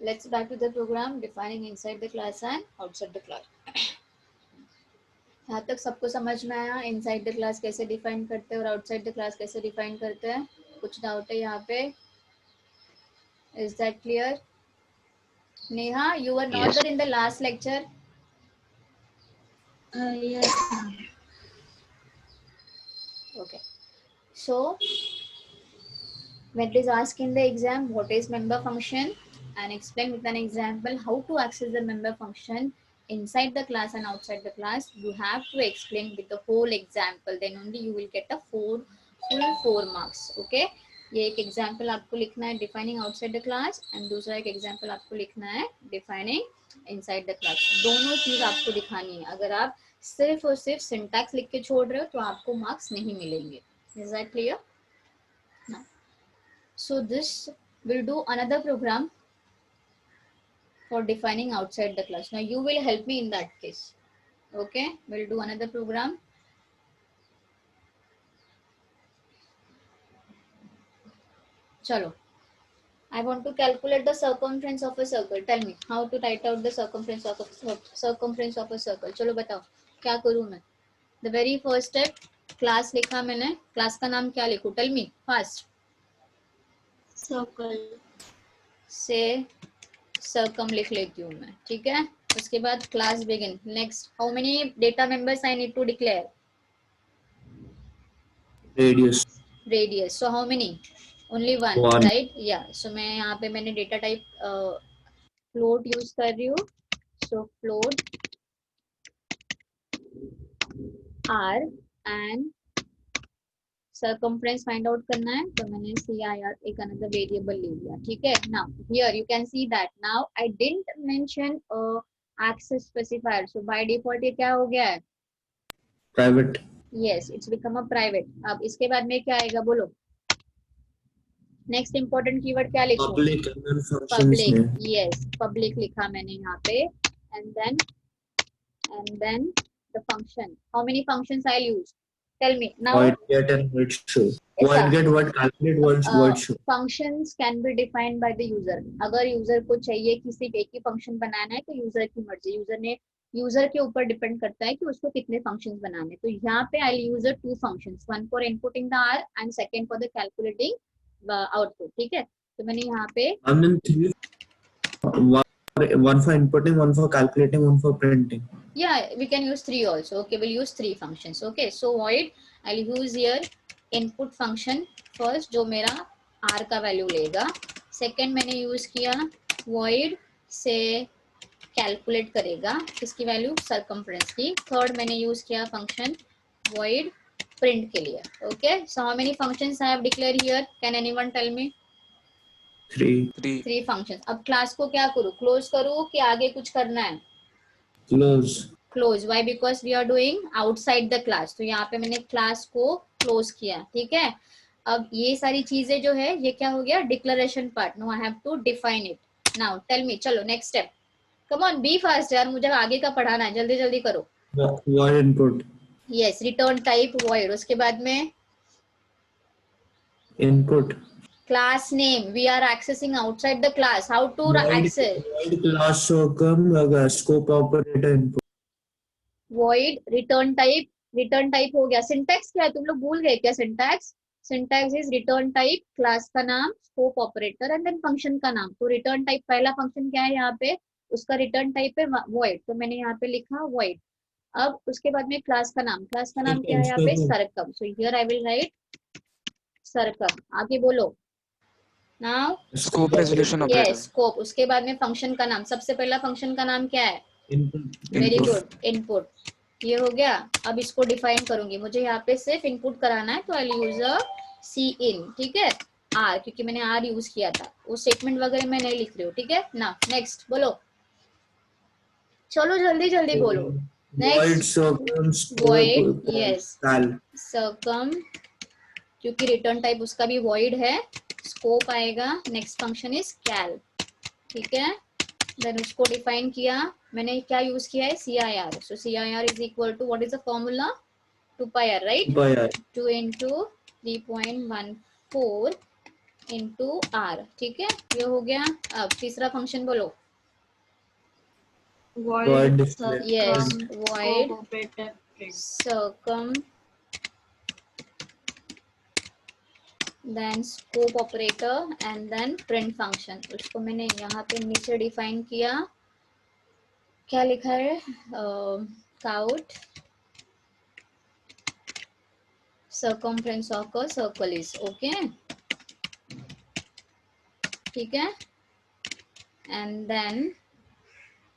let's back to the program, defining inside the class and outside the class. यहाँ तक सबको समझ में आया इनसाइड द क्लास कैसे डिफाइन करते हैं और आउटसाइड द क्लास कैसे डिफाइन करते हैं? कुछ डाउट है यहाँ पे? Is that clear? Neha, you were not Yes. there in the last lecture. Yes. Okay, so when it is asked in the exam what is member function, and explain with an example how to access the member function inside the class and outside the class, you have to explain with the whole example, then only you will get a full 4 marks. Okay, ये एक example आपको लिखना है defining outside the class, and दूसरा एक example आपको लिखना है डिफाइनिंग इनसाइड द क्लास. दोनों चीज आपको दिखानी है. अगर आप सिर्फ और सिर्फ सिंटैक्स लिख के छोड़ रहे हो तो आपको मार्क्स नहीं मिलेंगे. Is that clear? So this will do another program for defining outside the class. Now you will help me in that case. Okay, we'll do another program. Chalo. I want to calculate the circumference of a circle. Tell me how to write out the circumference of a circle. चलो बताओ क्या करूँ मैं? The very first step, class लिखा मैंने. Class का नाम क्या लिखूँ? Tell me fast. Circle. से circum लिख लेती हूँ मैं. ठीक है. उसके बाद class begin. Next, how many data members I need to declare? Radius. Radius. So how many? Only one, right? Yeah. So मैं यहाँ पे मैंने data type float use कर रही हूँ. So float r and circumference find out करना है, तो मैंने CIR एक another variable ले लिया. ठीक है. Now here you can see that now I didn't mention access specifier. So by default ये क्या हो गया है? Private. Yes, it's become a private. अब इसके बाद में क्या आएगा बोलो? नेक्स्ट इंपॉर्टेंट कीवर्ड क्या लिखूं? Public and then functions public. में. यस, पब्लिक लिखा मैंने यहाँ पे. And then the function. How many functions I use? Tell me now. Void get and void show. Void get, void calculate, void show. Functions can be defined by the user. अगर user को चाहिए कि सिर्फ एक ही function बनाना है तो user की मर्जी. यूजर के ऊपर डिपेंड करता है कि उसको कितने फंक्शंस बनाने. तो यहाँ पे आई यूज 2 फंक्शंस, one for inputting the R and second for the calculating output. ठीक है. तो मैंने यहाँ पे And then three, one for inputting, one for calculating, one for printing. Yeah, we can use 3 also. Okay, we'll use 3 functions. Okay, so void I'll use here input function first, जो मेरा r का value लेगा. Second मैंने use किया void से calculate करेगा किसकी value? Circumference की. थर्ड मैंने यूज किया फंक्शन void प्रिंट के लिए. Okay, so how many functions I have declare here? Can anyone tell me? 3 functions. अब क्लास को क्या करूँ? क्लोज करूँ कि आगे कुछ करना है? Close. Why? Because we are doing outside the class. तो यहाँ पे मैंने क्लास को क्लोज किया. ठीक है. अब ये सारी चीजें जो है ये क्या हो गया? Declaration part. No, I have to define it. Now tell me. चलो next step. Come on, be fast यार, मुझे आगे का पढ़ाना है. जल्दी जल्दी करो. Void input. Yes, return type void. उसके बाद में Input. class name. We are accessing outside the class. How to access? Void class circum scope operator input. void return type हो गया. सिंटैक्स क्या है? तुम लोग भूल गए क्या syntax? Syntax is return type, class का नाम, scope operator and then function का नाम. तो रिटर्न टाइप पहला फंक्शन क्या है यहाँ पे? उसका रिटर्न टाइप है void. तो मैंने यहाँ पे लिखा void. अब उसके बाद में क्लास का नाम क्या है यहाँ पे? Circum. So here I will write circum. आगे बोलो. Now Scope resolution operator. Yes, scope. उसके बाद में फंक्शन का नाम. सबसे पहला फंक्शन का नाम क्या है? Input. Very good, input. ये हो गया. अब इसको डिफाइन करूंगी. मुझे यहाँ पे सिर्फ इनपुट कराना है तो आई यूज अ सी इन. ठीक है. आर, क्योंकि मैंने आर यूज किया था. वो स्टेटमेंट वगैरह मैं नहीं लिख रही हूँ. ठीक है ना. नेक्स्ट बोलो. चलो जल्दी जल्दी बोलो. Void circum Void, scope. yes. Cal. Circum, क्योंकि रिटर्न टाइप उसका भी void है. स्कोप आएगा. नेक्स्ट फंक्शन इज कैल. ठीक है. देन उसको डिफाइन किया. मैंने क्या यूज किया है? CIR. So CIR is equal to what is the formula? 2 pi r, right? 2 pi r. 2 into 3.14 into r. ठीक है. ये हो गया. अब तीसरा फंक्शन बोलो. Void display. Yes, circum void scope operator. circum, then scope operator and then print function. उसको मैंने यहाँ पे नीचे डिफाइन किया, क्या लिखा है, count circumference of a circle is, okay, ठीक है. एंड देन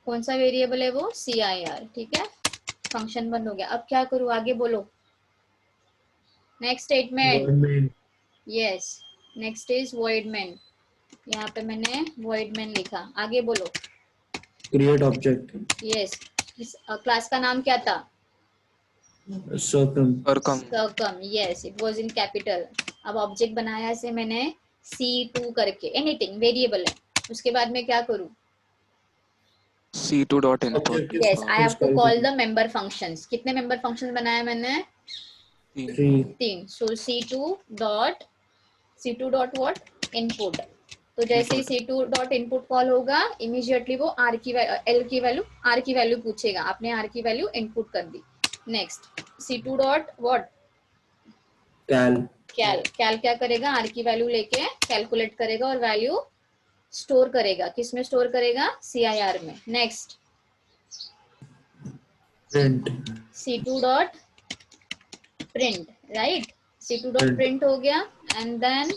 कौन सा वेरिएबल है वो, CIR, ठीक है. फंक्शन बंद हो गया. अब क्या करूँ, आगे बोलो. Next statement. void main, yes, next is void main. यहाँ पे मैंने void main लिखा. आगे बोलो. create object, यस, इस क्लास का नाम क्या था, circum, circum. Yes, it was in capital. अब ऑब्जेक्ट बनाया से मैंने C2 करके, एनीथिंग वेरिएबल है. उसके बाद में क्या करूँ, C2 dot input. object yes, I have to call call करें. The member functions. कितने मेंबर फंक्शंस बनाए मैंने, 3, 3. सो C2 डॉट व्हाट, इनपुट. तो जैसे ही C2 डॉट इनपुट कॉल होगा, इमीडिएटली वो R की L की वैल्यू, R की वैल्यू पूछेगा. आपने R की वैल्यू इनपुट कर दी. Next C2 dot what, cal, cal क्या करेगा, R की वैल्यू लेके कैलकुलेट करेगा और वैल्यू स्टोर करेगा. किस में स्टोर करेगा, CIR में. Next print, C2 dot print, right. C2 dot print हो गया एंड देन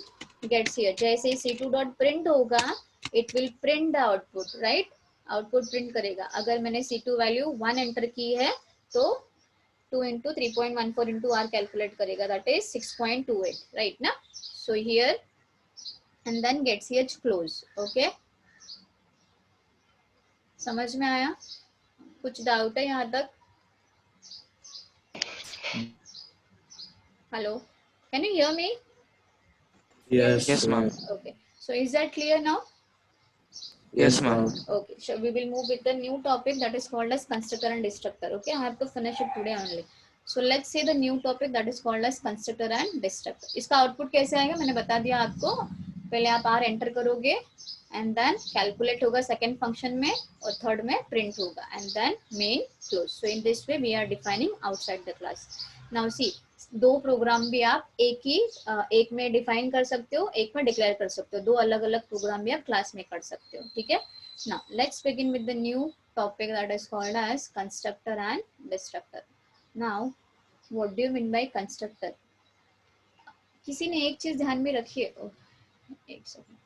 गेट्स हियर. जैसे ही C2 डॉट प्रिंट होगा, it will print the output, right. Output print करेगा. अगर मैंने C2 वैल्यू 1 एंटर की है तो 2 into 3.14 into R कैलकुलेट करेगा, दैट इज 6.28, राइट ना. So here and then gets here close. Okay, समझ में आया, कुछ डाउट है यहाँ तक, hello, can you hear me. yes, Yes, ma'am. Okay, so is that clear now? Yes, ma'am. Okay, so we will move with the new topic that is called as constructor and destructor. Okay, I have to finish it today only. So let's see the new topic that is called as constructor and destructor. इसका output कैसे आएगा मैंने बता दिया आपको. पहले आप R enter करोगे एंड देन कैलकुलेट होगा सेकंड फंक्शन में और थर्ड में प्रिंट होगा and then main close. So in this way we are defining outside the class. Now see, दो प्रोग्राम भी आप एक में डिफाइन कर सकते हो, एक में डिक्लेयर कर सकते हो. दो अलग अलग प्रोग्राम भी आप क्लास में कर सकते हो, ठीक है. Now let's begin with the new topic that is called as constructor and destructor. Now what do you mean by constructor? किसी ने एक चीज ध्यान में रखी है. एक second,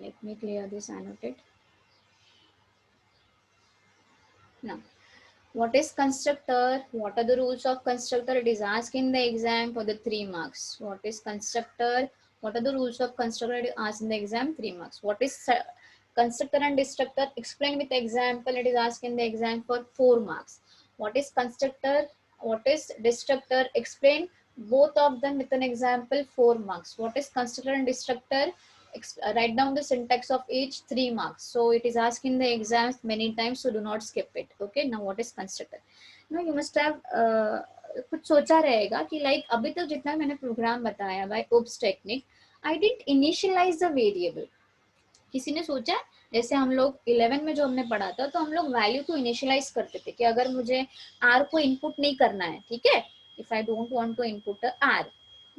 let me clear this, annotate. Now what is constructor, what are the rules of constructor, it is asked in the exam for the 3 marks. What is constructor, what are the rules of constructor, it is asked in the exam 3 marks. What is constructor and destructor, explain with example, it is asked in the exam for 4 marks. What is constructor, what is destructor, explain both of them with an example, 4 marks. What is constructor and destructor, write down the syntax of each, 3 marks. So it is asked in the exams many times, so do not skip it. Okay, now what is constructor. Now you must have कुछ सोचा रहेगा कि like अभी तक जितना मैंने program बताया by OOPS technique, I didn't initialise the variable. किसी ने सोचा, जैसे हम लोग 11 में जो हमने पढ़ा था, तो हम लोग वैल्यू को इनिशियलाइज करते थे कि अगर मुझे R को इनपुट नहीं करना है, ठीक है, if I don't want to input R,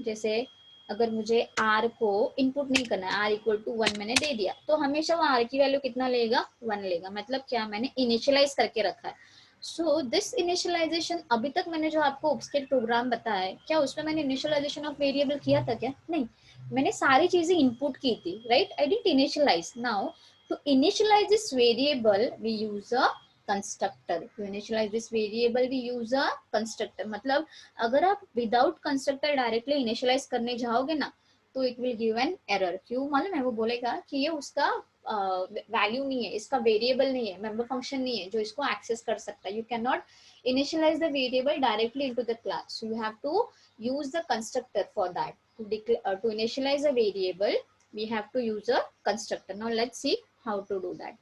जैसे अगर मुझे R को इनपुट नहीं करना है, R इक्वल टू 1 मैंने दे दिया, तो हमेशा वो R की वैल्यू कितना लेगा, 1 लेगा. मतलब क्या, मैंने इनिशियलाइज करके रखा है. सो दिस इनिशियलाइजेशन, अभी तक मैंने जो आपको ओब्सटेक प्रोग्राम बताया है, क्या उसमें मैंने इनिशियलाइजेशन ऑफ वेरिएबल किया था क्या, नहीं. मैंने सारी चीजें इनपुट की थी, right. I didn't initialize. Now to initialize this variable we use a constructor. To initialize this variable we use a constructor. मतलब अगर आप विदाउट कंस्ट्रक्टर डायरेक्टली इनिशियलाइज करने जाओगे ना, तो it will give an error. क्यों मालूम है, वो बोलेगा कि ये उसका वैल्यू नहीं है, इसका वेरिएबल नहीं है, मेंबर फंक्शन नहीं है जो इसको एक्सेस कर सकता है. You can not initialize the variable directly into the class. So you have to use the constructor for that. To declare, to initialize a variable, we have to use a constructor. Now let's see how to do that.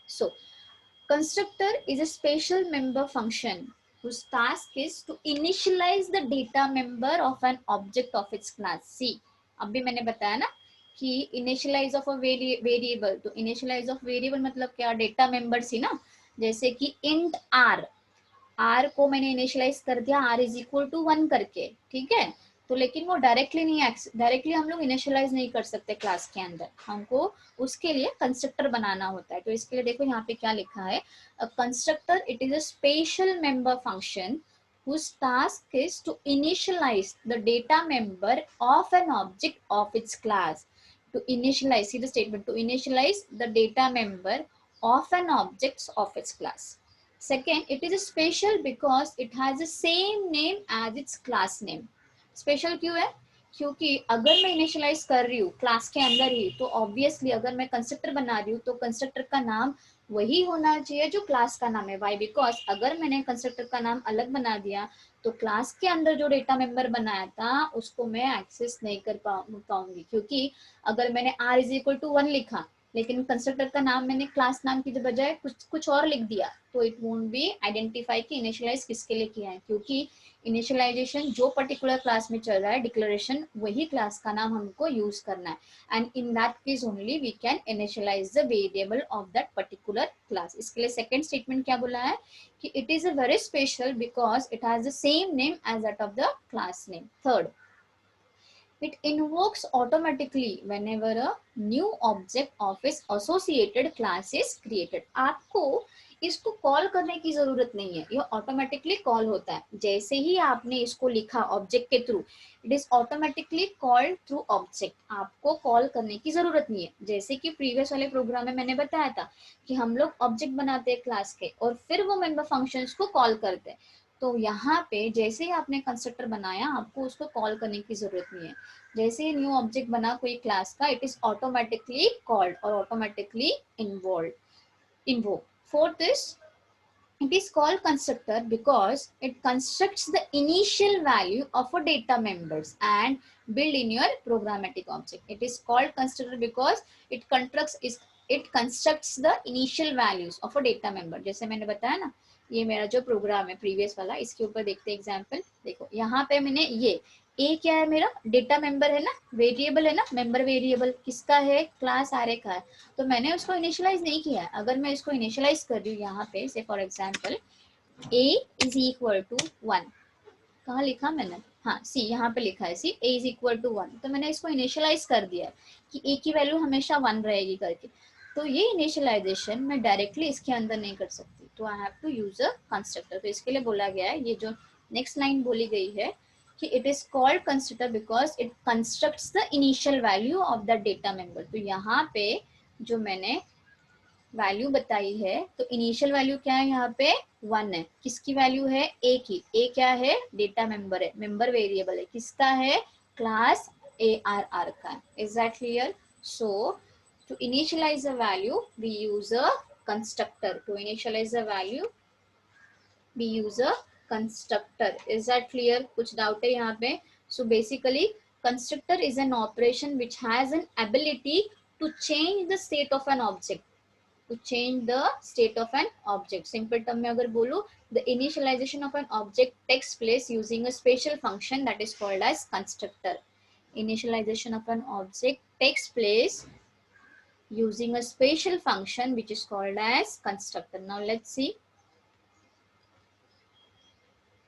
So constructor is a special member function whose task is to initialize the data member of an object of its class. See, अभी मैंने बताया ना कि initialize of a variable. तो initialize of variable मतलब क्या, data member सी ना. जैसे कि int r, r को मैंने इनिशियलाइज कर दिया r इज इक्वल टू 1 करके, ठीक है। तो लेकिन वो डायरेक्टली हम लोग इनिशियलाइज नहीं कर सकते क्लास के अंदर, हमको उसके लिए कंस्ट्रक्टर बनाना होता है। तो इसके लिए देखो यहाँ पे क्या लिखा है, constructor it is a special member function whose task is to initialize the data member of an object of its class. To initialize, see the statement, to initialize the data member of an object of its class. Second, it is special because it has the same name as its class name. Special क्यों है, क्योंकि अगर मैं initialise कर रही हूँ class के अंदर ही, तो ऑब्वियसली अगर मैं कंस्ट्रक्टर बना रही हूँ तो कंस्ट्रक्टर का नाम वही होना चाहिए जो क्लास का नाम है। वाई, बिकॉज अगर मैंने कंस्ट्रक्टर का नाम अलग बना दिया तो क्लास के अंदर जो डेटा मेंबर बनाया था उसको मैं एक्सेस नहीं कर पाऊंगी, क्योंकि अगर मैंने r इज इक्वल टू 1 लिखा लेकिन कंस्ट्रक्टर का नाम मैंने क्लास नाम की बजाय कुछ और लिख दिया, तो इट वोंट बी आइडेंटिफाई कि इनिशियलाइज किसके लिए किया है, क्योंकि इनिशियलाइजेशन जो पर्टिकुलर क्लास में चल रहा है, डिक्लेरेशन वही क्लास का नाम हमको यूज करना है, and in that case only we can initialize the variable of that particular class. इसके लिए सेकंड स्टेटमेंट क्या बोला है कि it is a very special because it has the same name as that of the class name. Third, it invokes automatically whenever a new object of its associated class is created. आपको इसको call करने की जरूरत नहीं है, ये automatically call होता है। जैसे ही आपने इसको लिखा ऑब्जेक्ट के through, it is automatically called through object, आपको कॉल करने की जरूरत नहीं है। जैसे कि प्रीवियस वाले प्रोग्राम में मैंने बताया था कि हम लोग ऑब्जेक्ट बनाते हैं क्लास के और फिर वो मेंबर फंक्शंस को कॉल करते हैं, तो यहाँ पे जैसे ही आपने कंस्ट्रक्टर बनाया आपको उसको कॉल करने की जरूरत नहीं है। जैसे ही न्यू ऑब्जेक्ट बना कोई क्लास का, इट इज ऑटोमेटिकली कॉल्ड और automatically invoke. Fourth is, it is called constructor because it constructs the initial value of a data members and build in your programmatic object. It is called constructor because it constructs the initial values of a data member. जैसे मैंने बताया ना, ये मेरा जो program है previous वाला, इसके ऊपर देखते हैं एग्जांपल। देखो यहाँ पे मैंने ये ए क्या है, मेरा डेटा मेंबर है ना, वेरिएबल है ना, मेंबर वेरिएबल किसका है, क्लास आर का है, तो मैंने उसको इनिशियलाइज नहीं किया है। अगर मैं इसको इनिशियलाइज कर रही हूँ यहाँ पे, say for example a is equal to 1, कहाँ लिखा मैंने, हाँ सी यहाँ पे लिखा है, सी a इज इक्वल टू 1, तो मैंने इसको इनिशियलाइज कर दिया है कि a की वैल्यू हमेशा 1 रहेगी करके। तो ये इनिशियलाइजेशन मैं डायरेक्टली इसके अंदर नहीं कर सकती, तो I have to use a constructor. तो इसके लिए बोला गया है, ये जो नेक्स्ट लाइन बोली गई है कि it is called constructor because it constructs the initial value of the data member. तो यहाँ पे जो मैंने वैल्यू बताई है, तो इनिशियल वैल्यू क्या है, यहाँ पे 1 है, किसकी वैल्यू है, ए की, ए क्या है, डेटा मेंबर है, मेंबर वेरिएबल है, किसका है, क्लास ARR का। Is that clear? So to initialize a value we use a constructor, to initialize a value we use a constructor. Is that clear? कुछ doubt है यहाँ पे? So basically constructor is an operation which has an ability to change the state of an object, to change the state of an object. Simple term में अगर बोलो, the initialization of an object takes place using a special function that is called as constructor. Initialization of an object takes place using a special function which is called as constructor. Now let's see.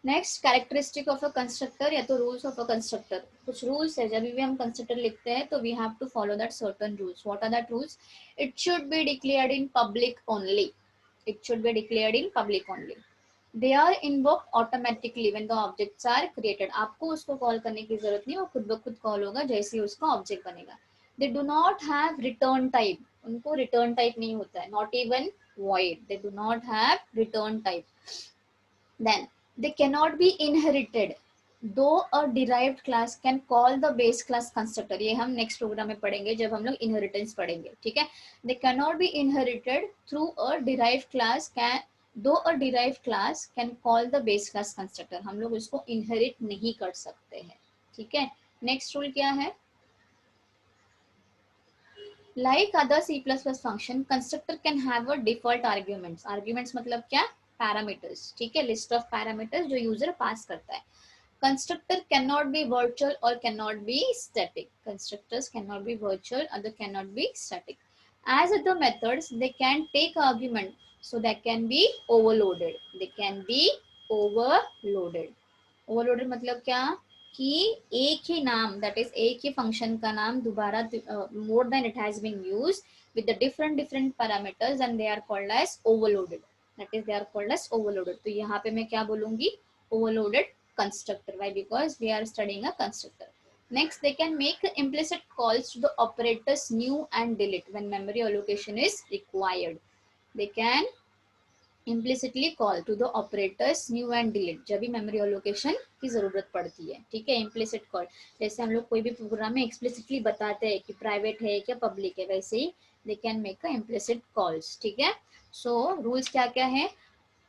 Next, characteristic of a constructor या तो rules of a constructor. कुछ rules है, जब भी हम constructor लिखते हैं तो we have to follow that certain rules. What are that rules? It should be declared in public only, it should be declared in public only. They are invoked automatically when the objects are created, आपको उसको call करने की जरूरत नहीं, वो खुद ब खुद कॉल होगा जैसे ही उसका ऑब्जेक्ट बनेगा। They do not have return type, उनको रिटर्न टाइप नहीं होता है, not even void, they do not have return type. Then they cannot be inherited, though a derived class can call the base class constructor. ये हम next programme में पढ़ेंगे जब हम लोग इनहेरिटेंस पढ़ेंगे, ठीक है। They cannot be inherited through a derived class can, though a derived class can call the base class constructor. हम लोग उसको inherit नहीं कर सकते हैं, ठीक है। नेक्स्ट रूल क्या है? Like other C++ function, constructor can have a default arguments. Arguments मतलब क्या? Parameters, ठीक है, list of parameters जो user पास करता है। Constructor cannot be virtual or cannot be static. Constructors cannot be virtual or they cannot be static. As other methods, they can take argument, so they can be overloaded. They can be overloaded. Overloaded मतलब क्या कि एक ही नाम, that is एक ही function का नाम दोबारा more than it has been used with the different parameters and they are called as overloaded. That is, they are called as overloaded. तो यहाँ पे मैं क्या बोलूंगी, overloaded constructor. Why? Because we are studying a constructor. Next, they can make implicit calls to the operators new and delete when memory allocation is required. They can implicitly call to the operators new and delete जब भी memory allocation की जरूरत पड़ती है. ठीक है, implicit call जैसे हम लोग कोई भी प्रोग्राम में explicitly बताते हैं कि private है क्या public है, वैसे ही they can make a implicit calls. ठीक है, so rules क्या क्या है,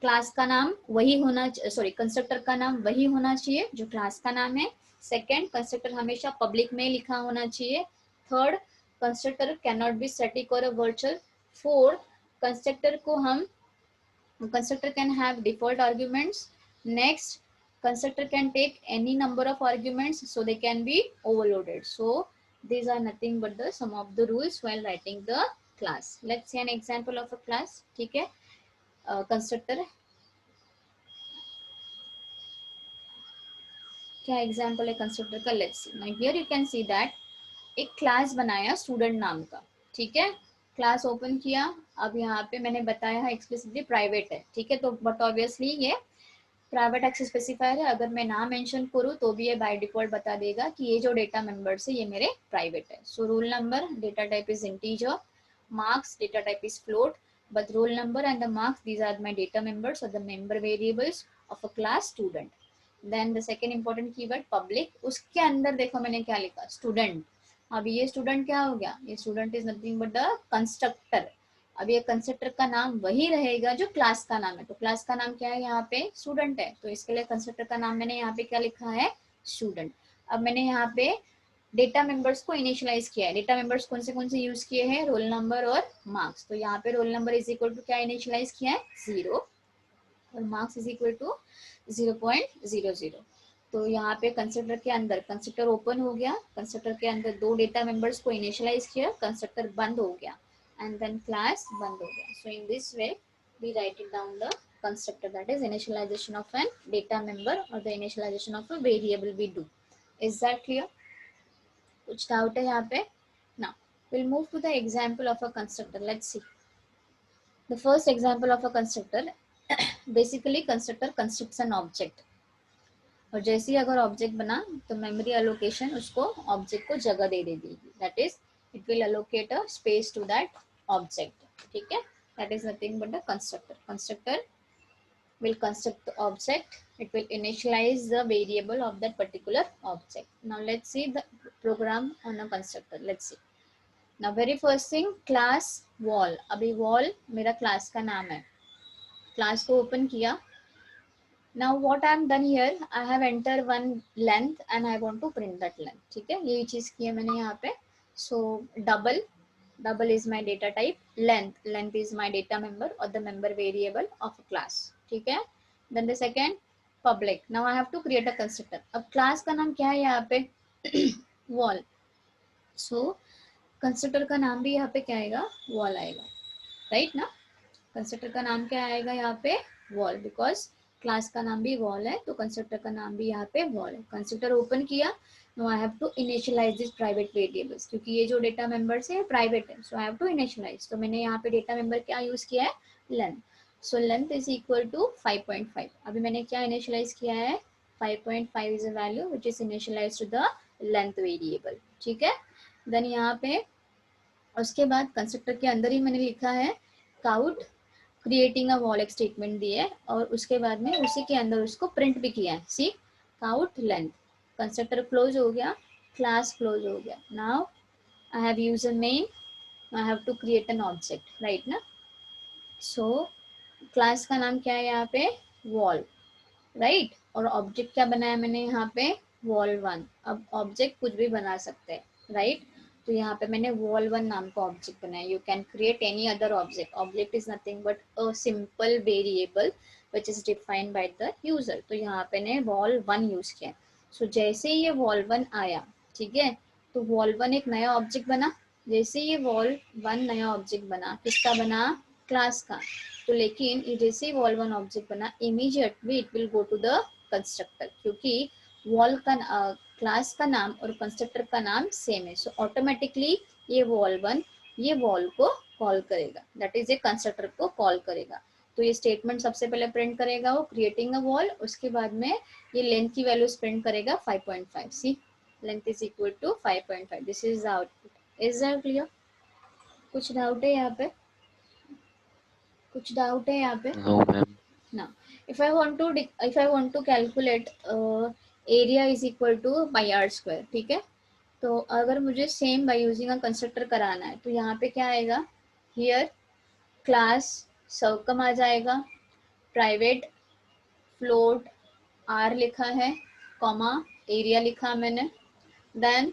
क्लास का नाम वही होना, सॉरी कंस्ट्रक्टर का नाम वही होना चाहिए जो क्लास का नाम है. सेकंड, कंस्ट्रक्टर हमेशा पब्लिक में लिखा होना चाहिए. Third, constructor can not be static और वर्चुअल. फोर्थ, कंस्ट्रक्टर को हम constructor can have default arguments. Next, constructor can take any number of arguments, so they can be overloaded. So these are nothing but the some of the rules while writing the class. Let's see an example of a class. ठीक है, constructor क्या example है constructor का, let's see. Now here you can see that एक class बनाया student नाम का. ठीक है, क्लास ओपन किया. अब यहाँ पे मैंने बताया है एक्सप्लिसिटली प्राइवेट है. ठीक है, तो बट ऑब्वियसली ये प्राइवेट एक्सेस स्पेसिफायर है. अगर मैं ना मेंशन करूँ तो भी ये बाय डिफॉल्ट बता देगा कि ये जो डेटा मेंबर्स है ये मेरे प्राइवेट है. सो roll number, data type is integer. Marks, data type is float. But roll number and the marks, these are my data members or the member variables of a class student. Then the second important keyword public. उसके अंदर देखो मैंने क्या लिखा, student. अब ये student क्या हो गया, ये student is nothing but the constructor. अब ये कंस्ट्रक्टर का नाम वही रहेगा जो क्लास का नाम है. तो क्लास का नाम क्या है, यहाँ पे स्टूडेंट है, तो इसके लिए कंस्ट्रक्टर का नाम मैंने यहाँ पे क्या लिखा है, स्टूडेंट. अब मैंने यहाँ पे डेटा मेंबर्स को इनिशियलाइज किया है. डेटा मेंबर्स कौन से यूज किए हैं, रोल नंबर और मार्क्स. तो यहाँ पे roll number is equal to क्या इनिशियलाइज किया है, 0, और मार्क्स इज इक्वल टू 0.00. तो यहाँ पे कंस्ट्रक्टर के अंदर कंस्ट्रक्टर ओपन हो गया, कंस्ट्रक्टर के अंदर दो डेटा मेंबर्स को इनिशियलाइज किया, कंस्ट्रक्टर बंद हो गया, एंड देन क्लास बंद हो गया. So in this way we write it down the constructor, that is initialization of an data member or the initialization of a variable we do. Is that clear? कुछ doubt है यहाँ पे? Now we'll move to the example of a constructor. Let's see. The first example of a constructor, basically constructor constructs an object. और जैसे ही अगर object बना तो memory allocation उसको ऑब्जेक्ट को जगह दे देगी. That is it will allocate a space to that object. ठीक है, that is nothing but the constructor. Constructor will construct the object. It will initialize the variable of that particular object. Now let's see the program on a constructor. Let's see. Now very first thing, class wall. अभी wall मेरा class का नाम है. class को open किया. Now what I am done here, I have entered one length and I want to print that length. ठीक है, यही चीज की है मैंने यहाँ पे. So double is my data type. Length is my data member or the member variable of a class. ठीक है. Then the second, public. Now I have to create a constructor. अब class का नाम क्या है यहाँ पे, wall. So constructor का नाम भी यहाँ पे क्या आएगा, wall आएगा, right ना. constructor का नाम क्या आएगा यहाँ पे, wall, because class का नाम भी wall है, तो constructor का नाम भी यहाँ पे wall है. constructor open किया. Now I have to initialize these private variables, क्योंकि ये जो data members है private है, so I have to initialize. तो मैंने यहाँ पे data member क्या use किया है, length. So length is equal to 5.5. अभी मैंने क्या initialize किया है, 5.5 is a value which is initialized to the length variable. ठीक है. Then यहाँ पे उसके बाद कंस्ट्रक्टर के अंदर ही मैंने लिखा है काउट, क्रिएटिंग अ वॉल एक स्टेटमेंट दी है, और उसके बाद में उसी के अंदर उसको प्रिंट भी किया है. C, cout length. Constructor close हो गया, क्लास क्लोज हो गया. Now I have user main, I have to create an object, right ना. सो क्लास का नाम क्या है यहाँ पे, वॉल, राइट. और ऑब्जेक्ट क्या बनाया मैंने यहाँ पे, wall1. अब ऑब्जेक्ट कुछ भी बना सकते हैं, राइट. तो यहाँ पे मैंने wall1 नाम का ऑब्जेक्ट बनाया. You can create any other object. Object is nothing but a simple variable which is defined by the user. तो यहाँ पे ने wall1 यूज किया. सो जैसे ही ये wall1 आया, ठीक है, तो wall1 एक नया ऑब्जेक्ट बना. जैसे ये wall1 नया ऑब्जेक्ट बना, किसका बना, क्लास का, तो लेकिन ये जैसे ही वॉल वन ऑब्जेक्ट बना immediately it will go to the constructor, क्योंकि वॉल का क्लास का नाम और कंस्ट्रक्टर का नाम सेम है, सो ऑटोमेटिकली ये वॉल वन ये वॉल को कॉल करेगा, दैट इज ए कंस्ट्रक्टर को कॉल करेगा। तो ये स्टेटमेंट सबसे पहले प्रिंट करेगा वो क्रिएटिंग अ वॉल, उसके बाद में ये लेंथ की वैल्यूज प्रिंट करेगा 5.5, c length is equal to 5.5, this is the output. Is that clear? कुछ डाउट है यहाँ पे? कुछ डाउट है यहाँ पे? No, ma'am. Now if I want to calculate area is equal to pi r square, ठीक है, तो अगर मुझे same by using a constructor कराना है तो यहाँ पे क्या आएगा, हियर क्लास सर्कम आ जाएगा, प्राइवेट फ्लोट आर लिखा है, कॉमा एरिया लिखा मैंने, देन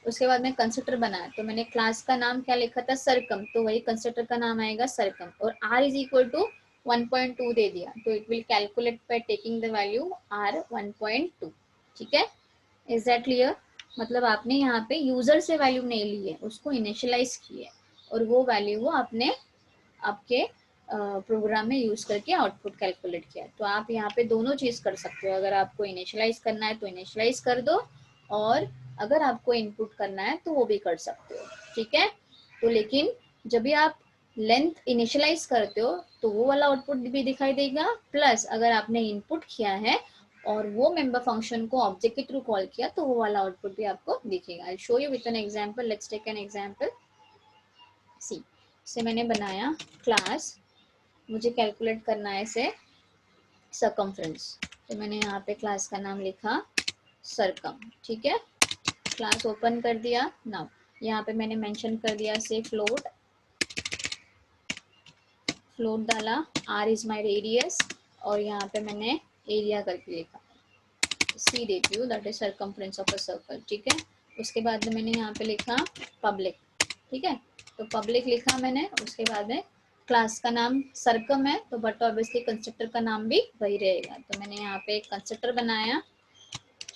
उसके बाद में कंस्ट्रक्टर बनाया तो मैंने क्लास का नाम क्या लिखा था, सरकम, तो वही कंस्ट्रक्टर का नाम आएगा सरकम, और r इज इक्वल टू 1.2 दे दिया, तो it will calculate by taking the value r 1.2, ठीक है। Is that clear? मतलब आपने यहाँ पे यूजर से वैल्यू नहीं ली है, उसको इनिशियलाइज की है और वो वैल्यू वो आपने आपके प्रोग्राम में यूज करके आउटपुट कैलकुलेट किया। तो आप यहाँ पे दोनों चीज कर सकते हो, अगर आपको इनिशियलाइज करना है तो इनिशियलाइज कर दो, और अगर आपको इनपुट करना है तो वो भी कर सकते हो, ठीक है। तो लेकिन जब भी आप लेंथ इनिशियलाइज करते हो तो वो वाला आउटपुट भी दिखाई देगा, प्लस अगर आपने इनपुट किया है और वो मेंबर फंक्शन को ऑब्जेक्ट के थ्रू कॉल किया तो वो वाला आउटपुट भी आपको दिखेगा। I show you with an example, let's take an example. C से मैंने बनाया क्लास, मुझे कैलकुलेट करना है इसे सर्कमफ्रेंस, तो मैंने यहाँ पे क्लास का नाम लिखा सरकम, ठीक है। क्लास ओपन कर दिया, नाउ यहाँ पे मैंने मेंशन कर दिया से फ्लोट डाला, r इज माय रेडियस, और यहाँ पे मैंने एरिया करके लिखा, सी देती हूँ, that is circumference of a circle, ठीक है। उसके बाद में मैंने यहाँ पे लिखा पब्लिक, ठीक है, तो पब्लिक लिखा मैंने, उसके बाद में क्लास का नाम सरकम है तो बट ऑब्वियसली कंस्ट्रक्टर का नाम भी वही रहेगा, तो मैंने यहाँ पे एक कंस्ट्रक्टर बनाया,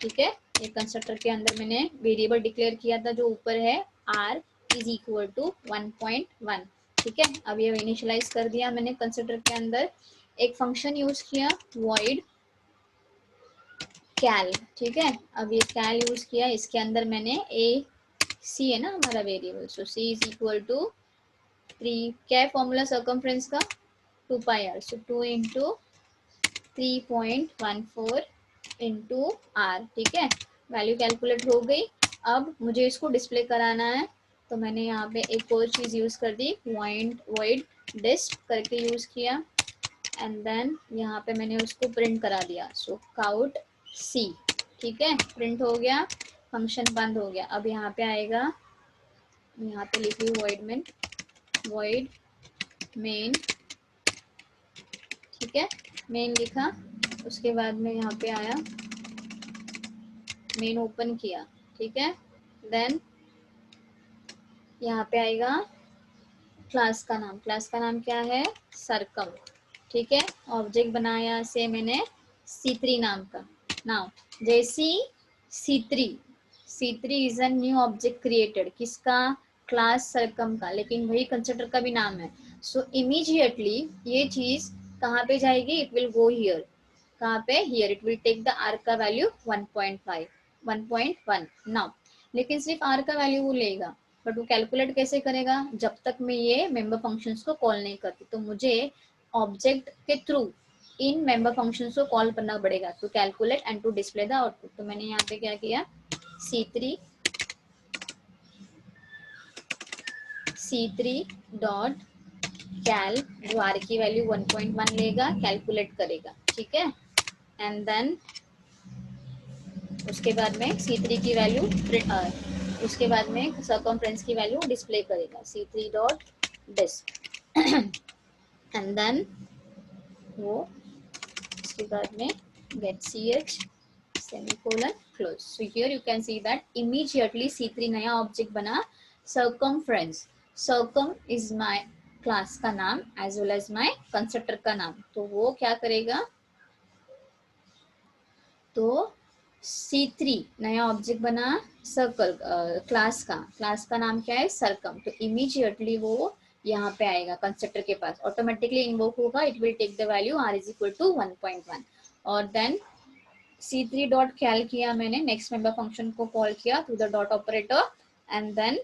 ठीक है। एक कंस्ट्रक्टर के अंदर मैंने वेरिएबल डिक्लेयर किया था जो ऊपर है r इज इक्वल टू 1.1, ठीक है। अब ये इनिशियलाइज कर दिया मैंने कंस्ट्रक्टर के अंदर, एक फंक्शन यूज किया void cal, ठीक है। अब ये cal यूज किया, इसके अंदर मैंने c है ना हमारा variable, so c is equal to 3, क्या है फॉर्मूला सर्कमफ्रेंस का, 2 pi r, so 2 into 3.14 into r, ठीक है। वैल्यू कैलकुलेट हो गई। अब मुझे इसको डिस्प्ले कराना है तो मैंने यहाँ पे एक और चीज यूज कर दी, void डिस्प करके यूज किया, एंड देन यहाँ पे मैंने उसको प्रिंट करा दिया, सो काउट c, ठीक है। प्रिंट हो गया, फंक्शन बंद हो गया। अब यहाँ पे आएगा, यहाँ पे लिखी void main, ठीक है, मेन लिखा, उसके बाद में यहाँ पे आया मेन ओपन किया, ठीक है। देन यहाँ पे आएगा क्लास का नाम, क्लास का नाम क्या है, सरकम, ठीक है। ऑब्जेक्ट बनाया से मैंने C3 नाम का, नाउ जैसी C3 is a new object created, किसका, क्लास सरकम का, लेकिन वही कंस्ट्रक्टर का भी नाम है, सो इमीडिएटली ये चीज कहाँ पे जाएगी, इट विल गो हियर, कहाँ पे, here, it will take the r का वैल्यू 1.5 1.1 नाउ, लेकिन सिर्फ r का वैल्यू वो लेगा, बट वो कैलकुलेट कैसे करेगा, जब तक मैं ये मेंबर फंक्शंस को कॉल नहीं करती, तो मुझे ऑब्जेक्ट के थ्रू इन मेंबर फंक्शंस को कॉल करना पड़ेगा to calculate and to display the output. तो मैंने यहाँ पे क्या किया, C3 डॉट कैल, जो r की वैल्यू 1.1 लेगा, कैलकुलेट करेगा, ठीक है, एंड देन उसके बाद में C3 की वैल्यू, उसके बाद में सर्कमफ्रेंस की वैल्यू डिस्प्ले करेगा, C3 dot disp, and then वो इसके बाद में get ch semicolon close. So here you can see that immediately C3 नया ऑब्जेक्ट बना, circumference, circum is my class का नाम as well as my constructor का नाम, तो वो क्या करेगा, तो C3 नया ऑब्जेक्ट बना सर्कल, क्लास का नाम क्या है, सरकम, तो इमीडिएटली वो यहाँ पे आएगा कंस्ट्रक्टर के पास, ऑटोमेटिकली इन्वोक होगा, it will take the value r is equal to 1.1 और देन C3 डॉट cal किया मैंने, नेक्स्ट मेंबर फंक्शन को कॉल किया through the dot operator and then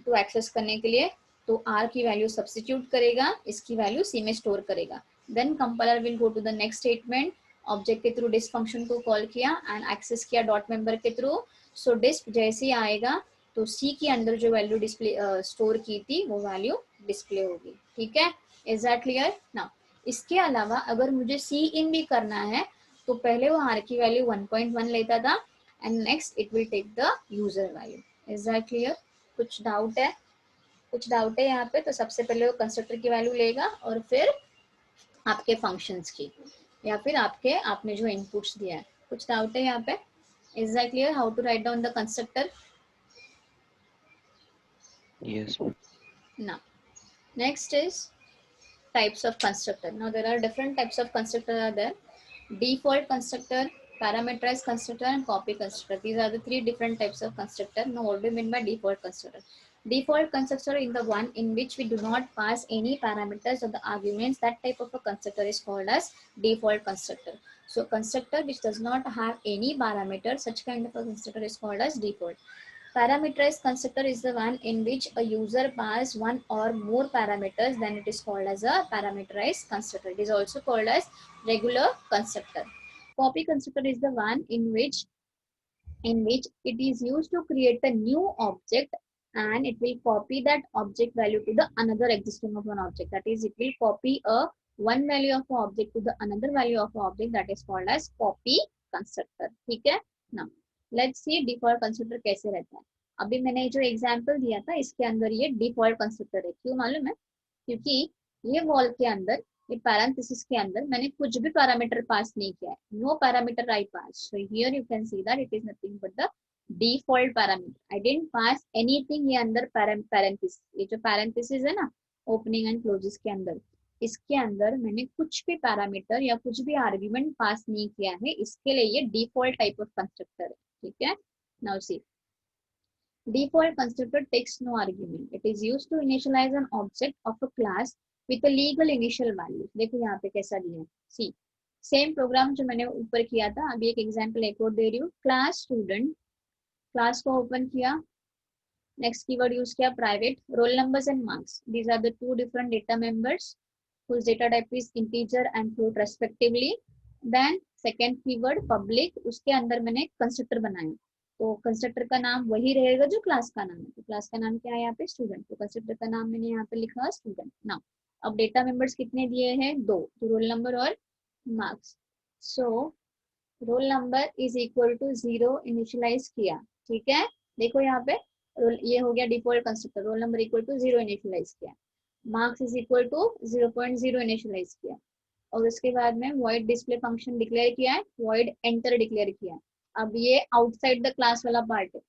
to access करने के लिए तो r की वैल्यू सब्स्टिट्यूट करेगा, इसकी वैल्यू c में स्टोर करेगा, then compiler will go to the next statement, object के थ्रू डिस्प फंक्शन को कॉल किया एंड एक्सेस किया डॉट मेंबर के थ्रू, सो डिस्प जैसे ही आएगा तो c के अंदर जो वैल्यू डिस्प्ले स्टोर की थी वो वैल्यू डिस्प्ले होगी, ठीक है, इज दैट क्लियर नाउ। इसके अलावा अगर मुझे सी इन भी करना है तो पहले वो r की वैल्यू 1.1 लेता था and next it will take the user value, is that clear. कुछ डाउट है, कुछ डाउट है यहाँ पे, तो सबसे पहले वो कंस्ट्रक्टर की वैल्यू लेगा और फिर आपके फंक्शंस की या फिर आपके आपने जो इनपुट्स दिया है। कुछ डाउट है यहाँ पे, is that clear how to write down the constructor? Yes. Now next is types of constructor. Now there are different types of constructor are there: default constructor, parameterized constructor and copy constructor. These are the three different types of constructor. Now what do you mean by default constructor? Default constructor in the one in which we do not pass any parameters or the arguments, that type of a constructor is called as default constructor. So constructor which does not have any parameter, such kind of a constructor is called as default. Parameterized constructor is the one in which a user passes one or more parameters, then it is called as a parameterized constructor. It is also called as regular constructor. Copy constructor is the one in which it is used to create a new object and it will copy that object value to the another existing of an object. That is, it will copy a one value of an object to the another value of an object, that is called as copy constructor. ठीक है ना। Let's see default constructor कैसे रहता है। अभी मैंने जो example दिया था इसके अंदर ये डिफॉल्ट कंस्ट्रक्टर है, क्यों मालूम है? क्योंकि ये वॉल के अंदर, ये पैरेंथेसिस के अंदर मैंने कुछ भी पैरामीटर पास नहीं किया है, no parameter I pass, so here you can see that it is nothing but the default parameter. I didn't pass anything ये अंदर पैरेंथेसिस, ये जो पैरेंथेसिस है ना ओपनिंग एंड क्लोजेस के अंदर, इसके अंदर मैंने कुछ भी पैरामीटर या कुछ भी आर्ग्यूमेंट पास नहीं किया है, इसके लिए ये डिफॉल्ट टाइप ऑफ कंस्ट्रक्टर है, ठीक है। Now see default constructor takes no argument. It is used to initialize an object of a class with a legal initial value. देखो यहाँ पे कैसा दिया है, सी सेम प्रोग्राम जो मैंने ऊपर किया था, अभी एक एग्जांपल एक और दे रही हूँ। क्लास स्टूडेंट, क्लास को ओपन किया, नेक्स्ट कीवर्ड यूज किया private, roll numbers and marks, these are the two different data members whose data type is integer and float respectively. Then second keyword public, उसके अंदर मैंने constructor बनाया, तो constructor का नाम वही रहेगा जो क्लास का नाम है, तो क्लास का नाम क्या है यहाँ पे स्टूडेंट, तो कंस्ट्रक्टर का नाम मैंने यहाँ पे लिखा स्टूडेंट। नाउ अब डेटा मेंबर्स कितने दिए हैं, दो, तो रोल नंबर और marks. So roll number is equal to 0 initialise किया, ठीक है। देखो यहाँ पे ये हो गया default constructor, roll number equal to 0 initialise किया, marks is equal to 0.0 initialise किया, और उसके बाद में void डिस्प्ले फंक्शन डिक्लेयर किया है, void एंटर डिक्लेयर किया है। अब ये आउटसाइड द क्लास वाला पार्ट है,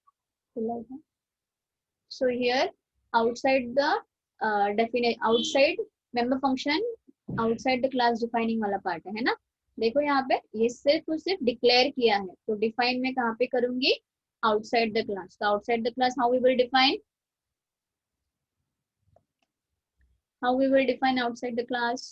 so here outside the outside member function, outside the class defining वाला पार्ट है ना। देखो यहाँ पे ये सिर्फ और सिर्फ डिक्लेयर किया है, तो डिफाइन में कहाँ पे करूंगी, आउटसाइड द क्लास। तो outside the class how we will define, how we will define outside the class,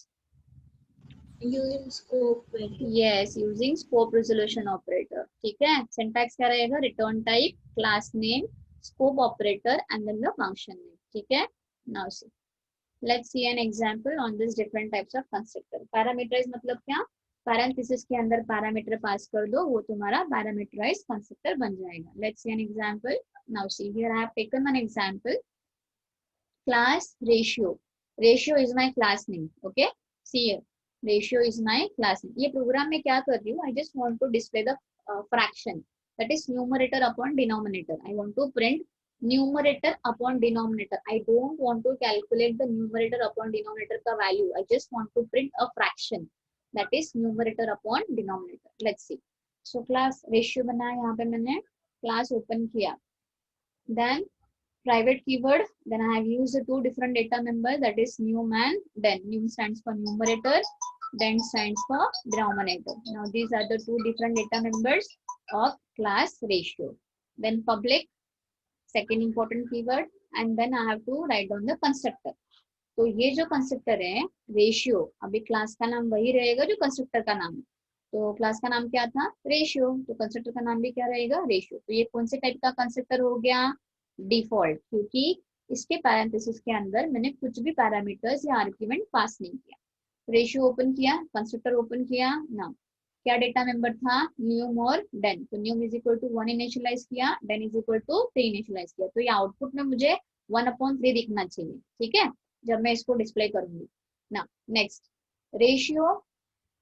using scope variable. yes using scope resolution operator, ठीक है। syntax क्या रहेगा, return type, class name, scope operator and then the function name, ठीक है। now see let's see an example on this different types of constructor. parameterize मतलब क्या, parenthesis के अंदर पैरामीटर पास कर दो, वो तुम्हारा parameterized constructor बन जाएगा। let's see an example. now see here I have taken an example, class ratio, ratio is my class name, okay, see here ratio is my class name। ये programme में क्या कर रही हूँ, I just want to display the fraction, that is numerator upon denominator. I want to print numerator upon denominator. I don't want to calculate the numerator upon denominator का value, I just want to print a fraction, that is numerator upon denominator. let's see, so class ratio बनाया, यहाँ पे मैंने class open किया, then private keyword, then I have used the two different data members, that is num and then. Num stands for numerator, then stands for denominator. Now these are the two different data members of class ratio. Then public, second important keyword, and then I have to write down the constructor. तो ये जो constructor है ratio, अभी class का नाम वही रहेगा जो कंस्ट्रक्टर का नाम है। तो क्लास का नाम क्या था, रेशियो, तो कंस्ट्रक्टर का नाम भी क्या रहेगा, रेशियो। तो ये कौन से टाइप का कंस्ट्रक्टर हो गया, डिफॉल्ट, क्योंकि इसके पैरेंथेसिस के अंदर मैंने कुछ भी पैरामीटर्स या आर्ग्यूमेंट पास नहीं किया। रेशियो ओपन किया, कंस्ट्रक्टर ओपन किया ना, क्या डेटा मेंबर था, न्यूम और डेन। तो num is equal to 1 initialize किया, den is equal to 3 initialize किया। तो ये आउटपुट में मुझे 1/3 दिखना चाहिए, ठीक है, जब मैं इसको डिस्प्ले करूंगी ना। नेक्स्ट, रेशियो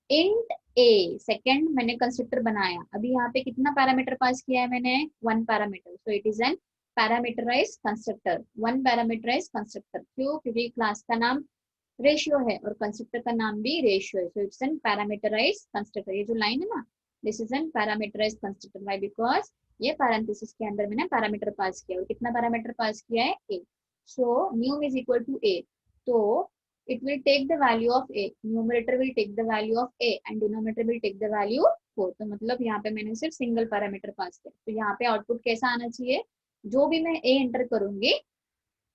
इंट ए, सेकंड मैंने कंस्ट्रक्टर बनाया। अभी यहाँ पे कितना पैरामीटर पास किया है मैंने, 1 parameter. So it is an parameterize constructor, 1 parameterize constructor. क्यों, क्योंकि क्लास का नाम रेशियो है और कंस्ट्रक्टर का नाम भी रेशियो है। So it's an parameterize constructor. ये जो लाइन है ना, this is an parameterize constructor. Why, because ये पैरेंथेसिस के अंदर मैंने पैरामीटर पास किया, और कितना पैरामीटर पास किया है, ए। सो न्यूम इज इक्वल टू ए, तो it will take the value of a, numerator will take the value of a and denominator will take the value 4। तो मतलब यहाँ पे मैंने सिर्फ सिंगल पैरामीटर पास किया। तो यहाँ पे आउटपुट कैसा आना चाहिए, जो भी मैं a एंटर करूंगी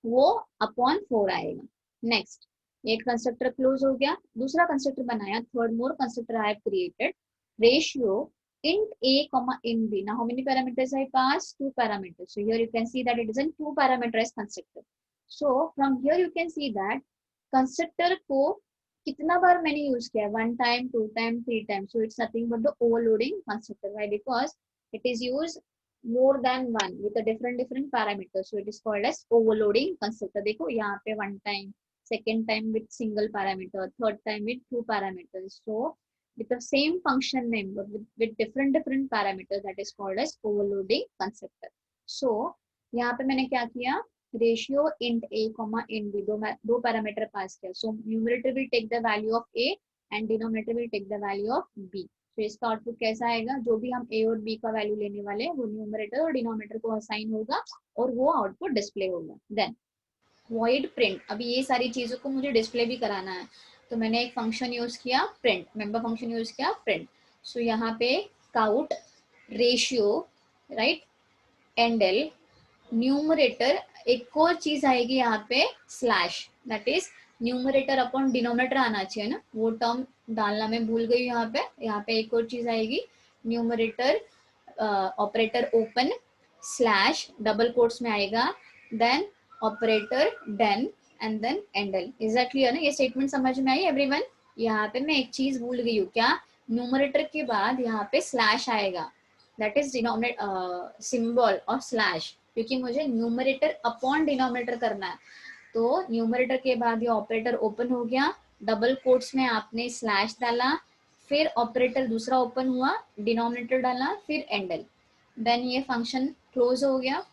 वो अपॉन 4 आएगा। नेक्स्ट, एक कंस्ट्रक्टर क्लोज हो गया, दूसरा कंस्ट्रक्टर बनाया, third more constructor I have created, ratio int a comma int b। now how many parameters I pass, 2 parameters। so here you can see that it is a 2 parameterized constructor। so from here you can see that constructor को कितना बार मैंने use किया है, 1 time, 2 time, 3 time. So it's nothing but the overloading constructor. Why, because it is use more than 1 with a different different parameters. So it is called as overloading constructor. देखो यहाँ पे 1 time, second time with single parameter, third time with 2 parameters. So with the same function name but with different different parameters, that is called as overloading constructor। so यहाँ पे मैंने क्या किया, ratio int a comma int b, दो parameter pass किया। So numerator will take the value of a and denominator will take the value of b. तो इसका output कैसा आएगा, जो भी हम ए और बी का वैल्यू लेने वाले हैं वो न्यूमरेटर और डिनोमिनेटर को असाइन होगा और वो आउटपुट डिस्प्ले होगा। देन वॉइड प्रिंट, अभी ये सारी चीजों को मुझे डिस्प्ले भी कराना है, तो मैंने एक फंक्शन यूज किया प्रिंट, मेंबर फंक्शन यूज किया प्रिंट। सो यहाँ पे cout ratio right endl numerator, एक और चीज आएगी यहाँ पे slash, that is numerator upon denominator आना चाहिए ना, वो टर्म डालना मैं भूल गई यहाँ पे। यहाँ पे एक और चीज आएगी, numerator operator open slash double quotes में आएगा, then operator then and then endl. Is that clear ना, ये स्टेटमेंट समझ में आई एवरीवन। यहाँ पे मैं एक चीज भूल गई हूँ, क्या, न्यूमरेटर के बाद यहाँ पे स्लैश आएगा, दैट इज डिनोमिनेटर सिंबल और स्लैश, क्योंकि मुझे न्यूमरेटर अपॉन डिनोमिनेटर करना है। तो न्यूमरेटर के बाद ये ऑपरेटर ओपन हो गया, डबल कोट्स में आपने स्लैश डाला, फिर ऑपरेटर दूसरा ओपन हुआ, डिनोमिनेटर डाला, फिर एंडल, देन ये फंक्शन क्लोज हो गया,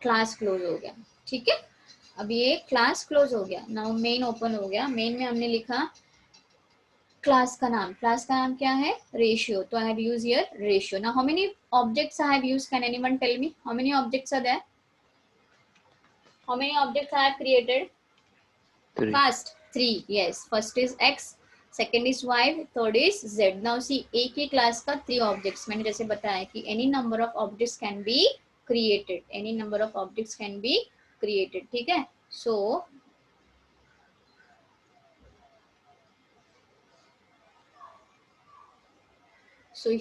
क्लास क्लोज हो गया। ठीक है, अब ये क्लास क्लोज हो गया, नाउ मेन ओपन हो गया। मेन में हमने लिखा क्लास का नाम क्या है, रेशियो। तो I have use here ratio. Now how many objects I have used, can anyone tell me how many objects are there, how many objects I have created, 3. First 3, yes, first is x, second is y, third is z। now see एक ही class का 3 objects, मैंने जैसे बताया कि any number of objects can be created, any number of objects can be created। ठीक है, so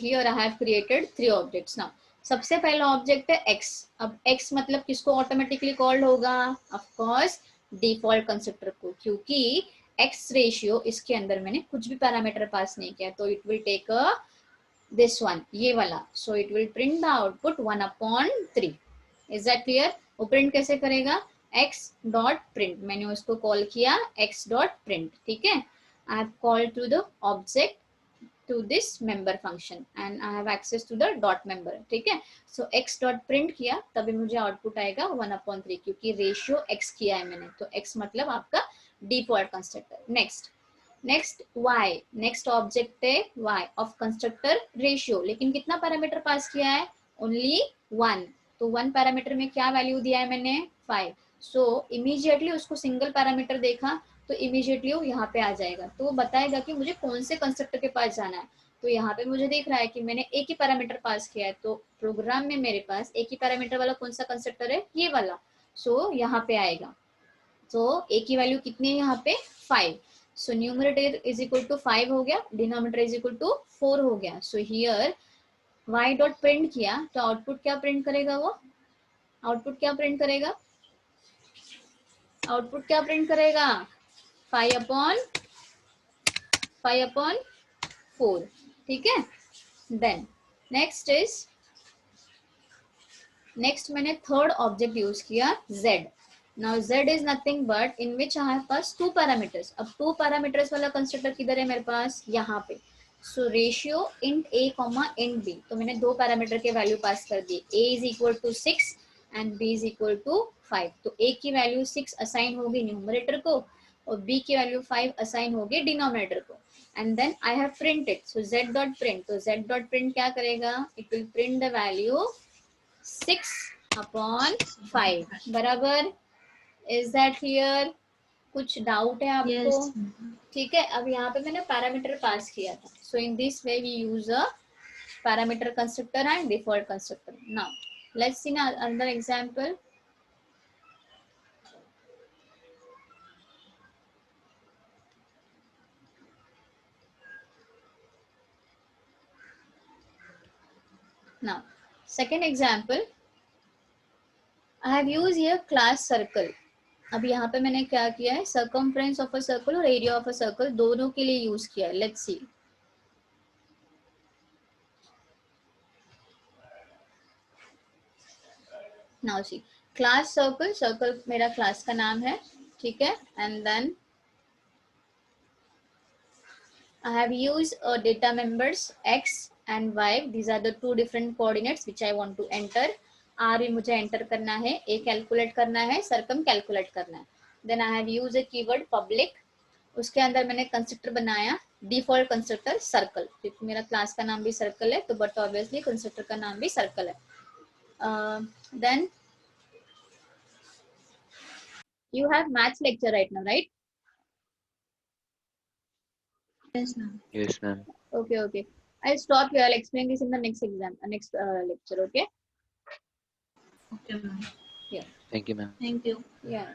here I have created 3 objects। now सबसे पहला ऑब्जेक्ट है x। अब x मतलब किसको ऑटोमेटिकली कॉल्ड होगा, ऑफ कोर्स डिफॉल्ट कंस्ट्रक्टर को, क्योंकि x रेशियो इसके अंदर मैंने कुछ भी पैरामीटर पास नहीं किया। तो it will take this one, ये वाला। So it will print the output 1/3। Is that clear. वो प्रिंट कैसे करेगा, x डॉट प्रिंट, मैंने उसको कॉल किया x डॉट प्रिंट। ठीक है, I have called to the object to this member function and I have access to the dot member। ठीक है, so x dot print किया तभी मुझे आउटपुट आएगा 1/3, क्योंकि रेशियो x किया है मैंने, तो x मतलब आपका default constructor. Next y, next object है y ऑफ कंस्ट्रक्टर रेशियो, लेकिन कितना पैरामीटर पास किया है, ओनली 1। तो 1 पैरामीटर में क्या वैल्यू दिया है मैंने, 5। सो इमीडिएटली उसको सिंगल पैरामीटर देखा तो इमीडिएटली वो यहाँ पे आ जाएगा, तो वो बताएगा कि मुझे कौन से कंस्ट्रक्टर के पास जाना है। तो यहाँ पे मुझे देख रहा है कि मैंने एक ही पैरामीटर पास किया है, तो प्रोग्राम में मेरे पास एक ही पैरामीटर वाला कौन सा कंस्ट्रक्टर है, ये वाला। सो यहाँ पे आएगा, तो a की वैल्यू कितनी है यहाँ पे 5. So numerator is equal to 5 हो गया, डिनोमिनेटर इज इक्वल टू 4 हो गया. So here y dot print किया तो आउटपुट क्या प्रिंट करेगा, वो आउटपुट क्या प्रिंट करेगा, आउटपुट क्या प्रिंट करेगा 5 अपॉन 4. ठीक है. देन नेक्स्ट मैंने थर्ड ऑब्जेक्ट यूज किया z. Now z is nothing but in which हमारे पास 2 पैरामीटर्स. अब 2 पैरामीटर्स वाला कंस्ट्रक्टर किधर है मेरे पास, यहाँ पे. So ratio int a comma int b. तो मैंने 2 पैरामीटर के वैल्यू पास कर दी. a is equal to 6 and b is equal to 5. तो a की वैल्यू 6 असाइन होगी न्यूमरेटर को और b की वैल्यू 5 असाइन होगी डिनोमिनेटर को. And then I have printed. So z dot print. तो z डॉट प्रिंट क्या करेगा, it will print the value 6 upon 5. बराबर. Is that clear? कुछ डाउट है आपको? Yes. ठीक है. अब यहाँ पे मैंने पैरामीटर पास किया था. So in this way we use a parameter constructor and default constructor. Now let's see another example. Now second example, I have used here class circle. अब यहाँ पे मैंने क्या किया है, सर्कमफ्रेंस ऑफ अ सर्कल और एरिया ऑफ अ सर्कल दोनों के लिए यूज किया है. Let's see. Now see, class circle. Circle मेरा क्लास का नाम है. ठीक है. And then I have used data members x and y. These are the 2 different coordinates which I want to enter. r भी मुझे एंटर करना है, a कैलकुलेट करना है, सर्कम कैलकुलेट करना है. Then I have use a keyword public. उसके अंदर मैंने कंस्ट्रक्टर बनाया डिफॉल्ट कंस्ट्रक्टर सर्कल, क्योंकि मेरा क्लास का नाम भी सर्कल है तो बट ऑब्वियसली कंस्ट्रक्टर का नाम भी सर्कल है. Then you have maths lecture right now, right? Yes, ma'am. Yes, ma'am. Okay. I'll stop here. I'll explain this in the next next lecture. Okay. Okay, ma'am. Thank you, ma'am. Thank you. Yeah.